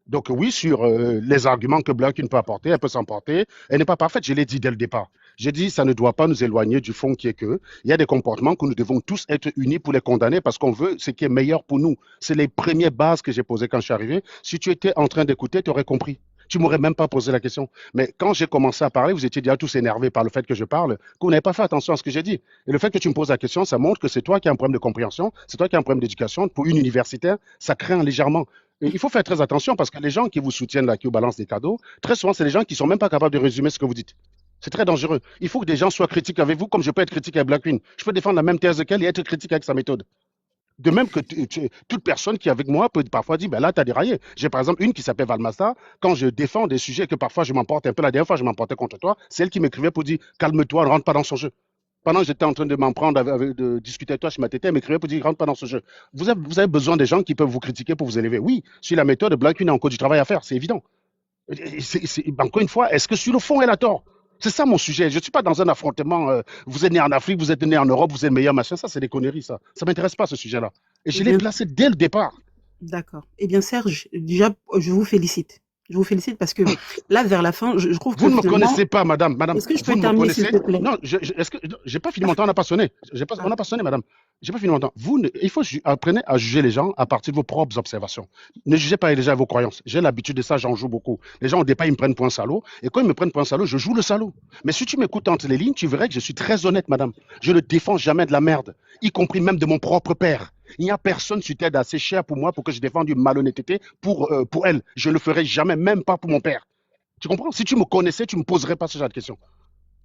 F: Donc oui, sur les arguments que Black Queen peut apporter, elle peut s'emporter. Elle n'est pas parfaite, je l'ai dit dès le départ. J'ai dit, ça ne doit pas nous éloigner du fond qui est que il y a des comportements que nous devons tous être unis pour les condamner parce qu'on veut ce qui est meilleur pour nous. C'est les premières bases que j'ai posées quand je suis arrivé. Si tu étais en train d'écouter, tu aurais compris. Tu m'aurais même pas posé la question. Mais quand j'ai commencé à parler, vous étiez déjà tous énervés par le fait que je parle, que vous n'avez pas fait attention à ce que j'ai dit. Et le fait que tu me poses la question, ça montre que c'est toi qui as un problème de compréhension, c'est toi qui as un problème d'éducation. Pour une universitaire, ça craint légèrement. Et il faut faire très attention parce que les gens qui vous soutiennent là, qui vous balancent des cadeaux, très souvent, c'est des gens qui sont même pas capables de résumer ce que vous dites. C'est très dangereux. Il faut que des gens soient critiques avec vous, comme je peux être critique avec Black Queen. Je peux défendre la même thèse qu'elle et être critique avec sa méthode. De même que toute personne qui est avec moi peut parfois dire, ben là, tu as déraillé. J'ai par exemple une qui s'appelle Valmasta. Quand je défends des sujets que parfois je m'emporte un peu, la dernière fois je m'emportais contre toi, c'est elle qui m'écrivait pour dire, calme-toi, ne rentre pas dans son jeu. Pendant que j'étais en train de m'en prendre, de discuter avec toi, je m'attendais, elle m'écrivait pour dire rentre pas dans ce jeu. Vous avez besoin des gens qui peuvent vous critiquer pour vous élever. Oui, sur la méthode, Black Queen a encore du travail à faire, c'est évident. Encore une fois, est-ce que sur le fond, elle a tort? C'est ça mon sujet. Je ne suis pas dans un affrontement. Vous êtes né en Afrique, vous êtes né en Europe, vous êtes meilleur, machin. Ça, c'est des conneries, ça. Ça ne m'intéresse pas, ce sujet-là. Et
B: Eh
F: je l'ai
B: bien,
F: placé dès le départ.
B: d'accord. Eh bien, Serge, déjà, je vous félicite. Je vous félicite parce que là, vers la fin, je trouve
F: Vous
B: que
F: ne me
B: finalement,
F: connaissez pas, madame.
B: est-ce que je
F: Vous
B: peux
F: ne me
B: terminer, s'il
F: connaissez.
B: te plaît?
F: Non, est-ce que j'ai pas fini mon temps, on a pas sonné.
B: Ah,
F: On a pas sonné, madame. J'ai pas fini mon temps. Il faut apprenez à juger les gens à partir de vos propres observations. Ne jugez pas déjà vos croyances. J'ai l'habitude de ça, j'en joue beaucoup. Les gens, au départ, ils me prennent pour un salaud. Et quand ils me prennent pour un salaud, je joue le salaud. Mais si tu m'écoutes entre les lignes, tu verrais que je suis très honnête, madame. Je ne défends jamais de la merde, y compris même de mon propre père. Il n'y a personne sur terre d'assez cher pour moi pour que je défende une malhonnêteté pour elle. Je ne le ferai jamais, même pas pour mon père. Tu comprends? Si tu me connaissais, tu ne me poserais pas ce genre de questions.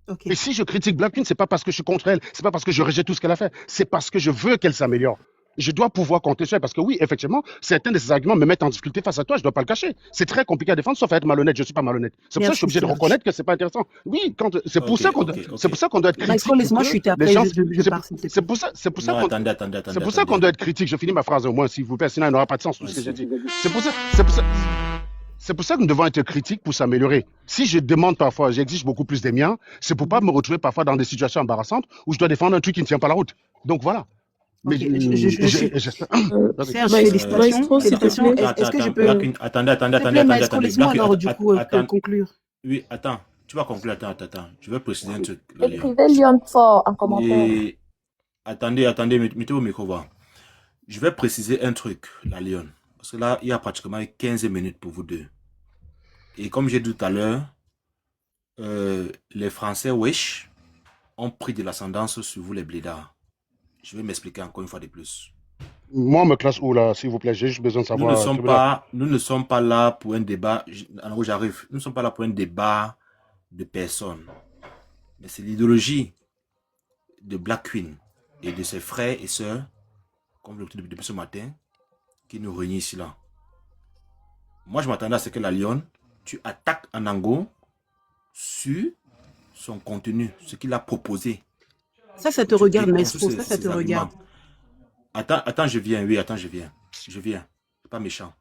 B: ok.
F: Et si je critique Black Queen, c'est pas parce que je suis contre elle, c'est pas parce que je rejette tout ce qu'elle a fait, c'est parce que je veux qu'elle s'améliore. Je dois pouvoir compter sur elle parce que oui, effectivement, certains de ces arguments me mettent en difficulté face à toi, je dois pas le cacher. C'est très compliqué à défendre, sauf à être malhonnête, je suis pas malhonnête. C'est pour ça que je suis
B: Merci,
F: obligé de
B: Serge.
F: reconnaître que c'est pas intéressant. Oui, c'est pour
A: Ok,
F: ça qu'on
A: ok,
F: c'est
A: ok.
F: pour ça qu'on doit être critique
B: Maestro,
F: pour
B: laisse-moi
F: que
B: chuter
F: les
B: après,
F: gens
B: je
F: c'est
B: pars, s'il te
F: c'est
B: plaît.
F: pour ça
A: Non,
F: qu'on
A: attendez.
F: c'est pour ça qu'on doit être critique. Je finis ma phrase au moins, s'il vous plaît, sinon il n'aura pas de sens tout ce que j'ai
A: Vas-y.
F: dit. C'est pour ça que nous devons être critiques pour s'améliorer. Si je demande parfois, j'exige beaucoup plus des miens, c'est pour pas me retrouver parfois dans des situations embarrassantes où je dois défendre un truc qui ne tient pas la route. Donc voilà. Mais
B: Ok, je suis...
F: j'espère. Vas-y.
B: Serge,
E: Maestro,
B: félicitations.
E: Maestro, s'il te
B: Félicitations.
E: plaît.
B: Est-ce que je peux...
A: Black Queen, attendez.
B: S'il te plaît, Maestro, laisse-moi
A: Black Queen,
B: alors, du coup,
A: attends.
B: conclure.
A: Oui, attends. Tu vas conclure, attends. Je vais préciser un truc, la Lyon.
G: Écrivez Lyon fort en commentaire.
A: Et attendez, mettez vos micros, voir. Je vais préciser un truc, la Lyon. Parce que là, il y a pratiquement 15 minutes pour vous deux. Et comme j'ai dit tout à l'heure, les Français Wesh ont pris de l'ascendance sur vous, les blédards. Je vais m'expliquer encore une fois de plus.
F: Moi, on me classe où là, s'il vous plaît? J'ai juste besoin de savoir.
A: Nous ne sommes pas là pour un débat. En gros, j'arrive. Nous ne sommes pas là pour un débat de personnes. Mais c'est l'idéologie de Black Queen et de ses frères et sœurs, comme le dit depuis ce matin, qui nous réunit ici là. Moi, je m'attendais à ce que la Lyon, tu attaques Anango sur son contenu, ce qu'il a proposé.
B: Ça te regarde, Maestro, ça te regarde.
A: Attends, je viens. Je viens. C'est pas méchant.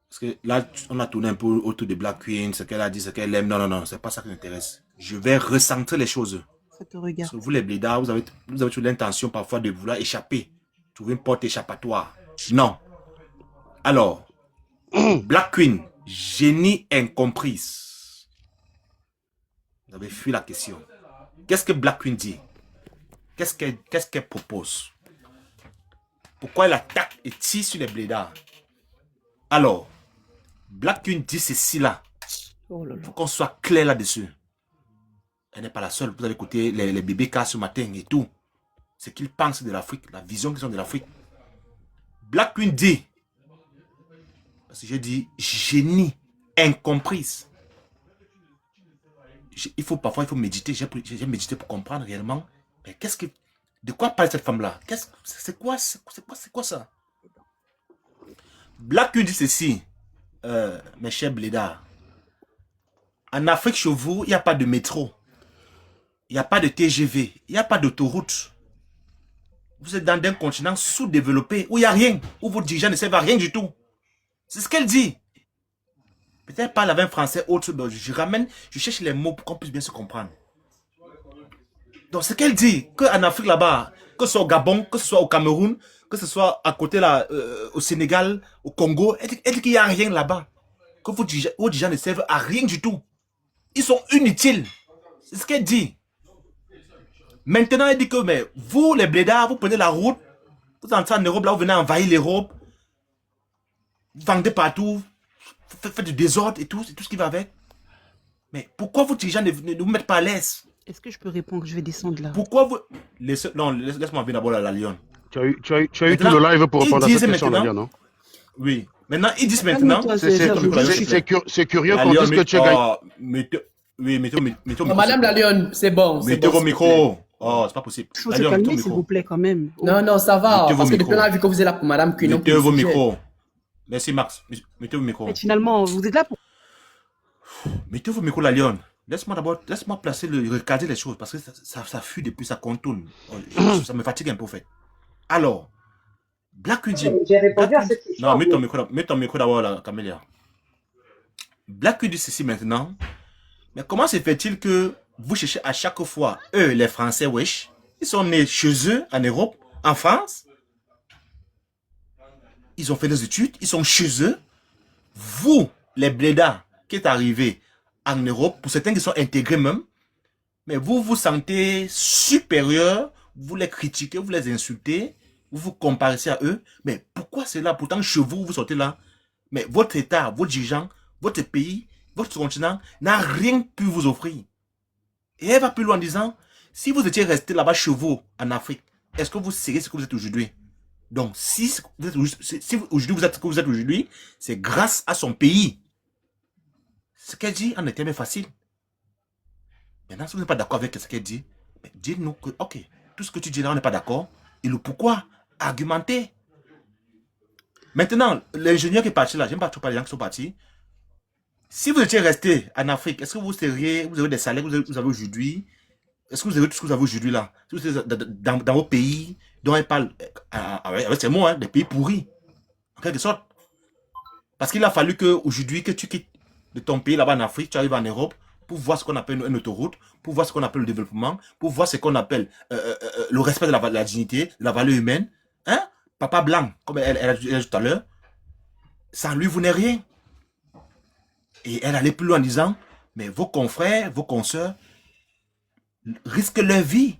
A: Parce que là, on a tourné un peu autour de Black Queen, ce qu'elle a dit, ce qu'elle aime. Non, c'est pas ça qui m'intéresse. Je vais recentrer les choses.
B: Ça te regarde.
A: Parce que vous, les blédards, vous avez toujours l'intention parfois de vouloir échapper. Trouver une porte échappatoire. Non. Alors, Black Queen, génie incomprise. Vous avez fui la question. Qu'est-ce que Black Queen dit? Qu'est-ce qu'elle propose? Pourquoi elle attaque et tire sur les blédards? Alors, Black Queen dit ceci là.
B: Oh là là.
A: Il faut qu'on soit clair là-dessus. Elle n'est pas la seule. Vous avez écouté les bébés cas ce matin et tout. Ce qu'ils pensent de l'Afrique, la vision qu'ils ont de l'Afrique. Black Queen dit, parce que j'ai dit génie incomprise. Parfois il faut méditer. J'ai médité pour comprendre réellement. Mais de quoi parle cette femme-là? C'est quoi ça? Black Queen dit ceci, mes chers blédards. En Afrique, chez vous, il n'y a pas de métro. Il n'y a pas de TGV. Il n'y a pas d'autoroute. Vous êtes dans un continent sous-développé où il n'y a rien. Où vos dirigeants ne servent à rien du tout. C'est ce qu'elle dit. Peut-être qu'elle parle avec un français autre. Je cherche les mots pour qu'on puisse bien se comprendre. Donc, ce qu'elle dit, qu'en Afrique là-bas, que ce soit au Gabon, que ce soit au Cameroun, que ce soit à côté là, au Sénégal, au Congo, elle dit qu'il n'y a rien là-bas. Que vos dirigeants ne servent à rien du tout. Ils sont inutiles. C'est ce qu'elle dit. Maintenant, elle dit que mais vous, les blédards, vous prenez la route, vous entrez en Europe, là, vous venez envahir l'Europe, vous vendez partout, faites du désordre et tout, c'est tout ce qui va avec. Mais pourquoi vos dirigeants ne vous mettent pas à l'aise?
B: Est-ce que je peux répondre? Je vais descendre là.
A: Pourquoi vous... Non, laisse-moi venir d'abord à la Lyon.
F: Tu as eu tout le live pour répondre à cette question, la Lyon, non?
A: Oui. Maintenant, ils disent maintenant...
F: C'est curieux qu'on dise que tu as gagné.
A: Mettez
D: Madame la Lyon, c'est bon.
A: Mettez vos micros. Oh, c'est pas possible.
B: Il faut se calmer, s'il vous plaît, quand même.
D: Non, ça va.
A: Mettez vos
D: Parce que depuis
A: micros.
D: on a vu que vous êtes là pour Madame Queen.
A: Mettez vos micros. Merci, Max. Mettez vos micros.
B: Et finalement, vous êtes là pour...
A: Mettez vos micros, la Lyon. laisse-moi placer regarder les choses parce que ça fuit depuis, ça contourne. Ça me fatigue un peu, en fait. Alors, Black Queen dit.
H: J'ai répondu à cette question.
A: Non, mets ton micro d'abord, là, Camélia. Black Queen dit ceci maintenant. Mais comment se fait-il que vous cherchez à chaque fois, eux, les Français, wesh, ils sont nés chez eux, en Europe, en France. Ils ont fait des études, ils sont chez eux. Vous, les blédards, qui êtes arrivés en Europe, pour certains qui sont intégrés même, mais vous vous sentez supérieur, vous les critiquez, vous les insultez, vous vous comparez à eux. Mais pourquoi c'est là? Pourtant, chez vous, vous sortez là. Mais votre État, vos dirigeants, votre pays, votre continent n'a rien pu vous offrir. Et elle va plus loin en disant, si vous étiez resté là-bas chez vous, en Afrique, est-ce que vous seriez ce que vous êtes aujourd'hui? Donc, si aujourd'hui vous êtes ce que vous êtes aujourd'hui, c'est grâce à son pays. Ce qu'elle dit en était facile. Maintenant, si vous n'êtes pas d'accord avec ce qu'elle dit, dites-nous que, ok, tout ce que tu dis là, on n'est pas d'accord. Et le pourquoi? Argumenter. Maintenant, l'ingénieur qui est parti là, j'aime pas trop parler des gens qui sont partis. Si vous étiez resté en Afrique, est-ce que vous avez des salaires que vous avez aujourd'hui? Est-ce que vous avez tout ce que vous avez aujourd'hui là? Si vous êtes dans vos pays, dont elle parle avec ces mots, hein, des pays pourris, en quelque sorte. Parce qu'il a fallu qu'aujourd'hui, que tu quittes de ton pays là-bas en Afrique, tu arrives en Europe, pour voir ce qu'on appelle une autoroute, pour voir ce qu'on appelle le développement, pour voir ce qu'on appelle le respect de la dignité, de la valeur humaine. Hein? Papa blanc, comme elle a dit tout à l'heure, sans lui, vous n'êtes rien. Et elle allait plus loin en disant, mais vos confrères, vos consoeurs risquent leur vie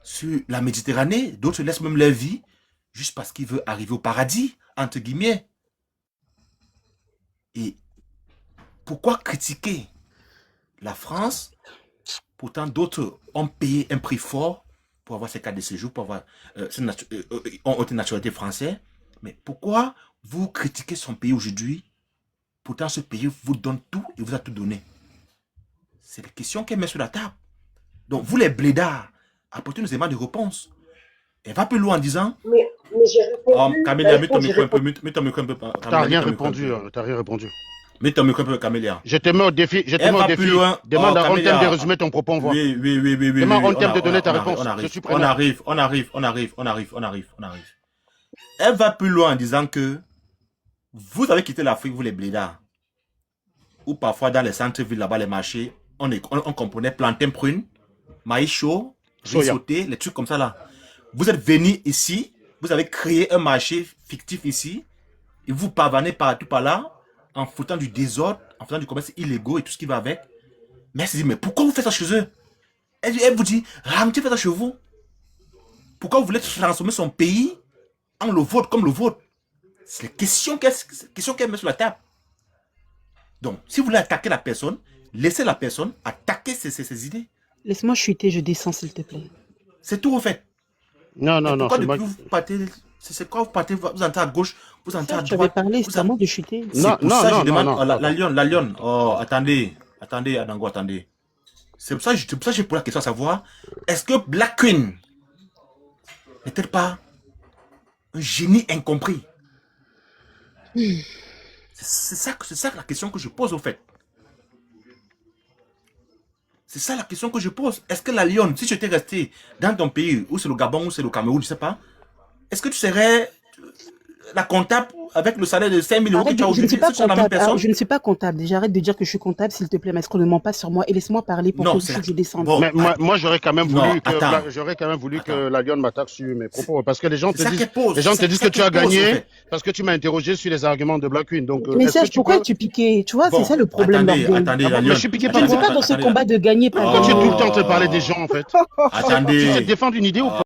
A: sur la Méditerranée. D'autres laissent même leur vie juste parce qu'ils veulent arriver au paradis, entre guillemets. Et pourquoi critiquer la France? Pourtant, d'autres ont payé un prix fort pour avoir ces cartes de séjour, pour avoir ont une nationalité française. Mais pourquoi vous critiquez son pays aujourd'hui? Pourtant, ce pays vous donne tout et vous a tout donné. C'est les questions qu'elle met sur la table. Donc, vous les blédards, apportez-nous des éléments de réponse. Elle va plus loin en disant...
H: Mais j'ai répondu...
A: Camélia, mets ton micro un peu. Mets ton micro un peu.
F: T'as rien répondu, t'as rien répondu.
A: Mets ton micro un peu, Camélia.
F: Je te mets au défi, Demande à Anthem de résumer ton propos, on voit.
A: Oui.
F: Demande à Anthem de donner ta réponse. Je suis prêt.
A: On arrive. Elle va plus loin en disant que vous avez quitté l'Afrique, vous les blédards. Ou parfois dans les centres-villes, là-bas, les marchés, on comprenait plantain prune, maïs chaud, riz sauté, les trucs comme ça là. Vous êtes venus ici, vous avez créé un marché fictif ici, et vous parvenez partout par là, en foutant du désordre, en faisant du commerce illégaux et tout ce qui va avec. Mais elle se dit, mais pourquoi vous faites ça chez eux? Elle vous dit, Ramti fait ça chez vous. Pourquoi vous voulez transformer son pays en le vôtre, comme le vôtre? C'est la question qu'elle met sur la table. Donc, si vous voulez attaquer la personne, laissez la personne attaquer ses idées.
B: Laisse-moi chuter, je descends, s'il te plaît.
A: C'est tout, en fait.
F: Non,
A: c'est moi. C'est quoi, vous partez, vous entrez à gauche, vous entrez à
B: Tu avais
A: droite.
B: parlé, c'est à moi de chuter.
A: Non, je demande, la lionne. Oh, attendez, Adango, attendez. C'est pour ça que j'ai posé la question à savoir, est-ce que Black Queen n'est-elle pas un génie incompris? C'est ça la question que je pose, au fait. C'est ça la question que je pose. Est-ce que la lionne, si tu étais resté dans ton pays, ou c'est le Gabon, ou c'est le Cameroun, je ne sais pas, est-ce que tu serais la comptable avec le salaire de 5 000 euros que tu as aujourd'hui?
B: Je ne suis pas comptable. J'arrête de dire que je suis comptable, s'il te plaît, mais est-ce qu'on ne ment pas sur moi? Et laisse-moi parler pour que je descende.
F: Bon, mais moi, j'aurais quand même voulu que la lionne m'attaque sur mes propos. Parce que les gens te disent que tu as gagné parce que tu m'as interrogé sur les arguments de Black Queen. Donc,
B: mais Serge, pourquoi tu piquais? Tu vois, c'est ça le problème.
A: Attendez,
F: je suis piqué
B: je
F: par
B: ne suis pas dans ce combat de gagner par
F: gagner. Tu es tout le temps en train de parler des gens, en fait.
A: Attendez.
F: Tu sais défendre une idée ou pas?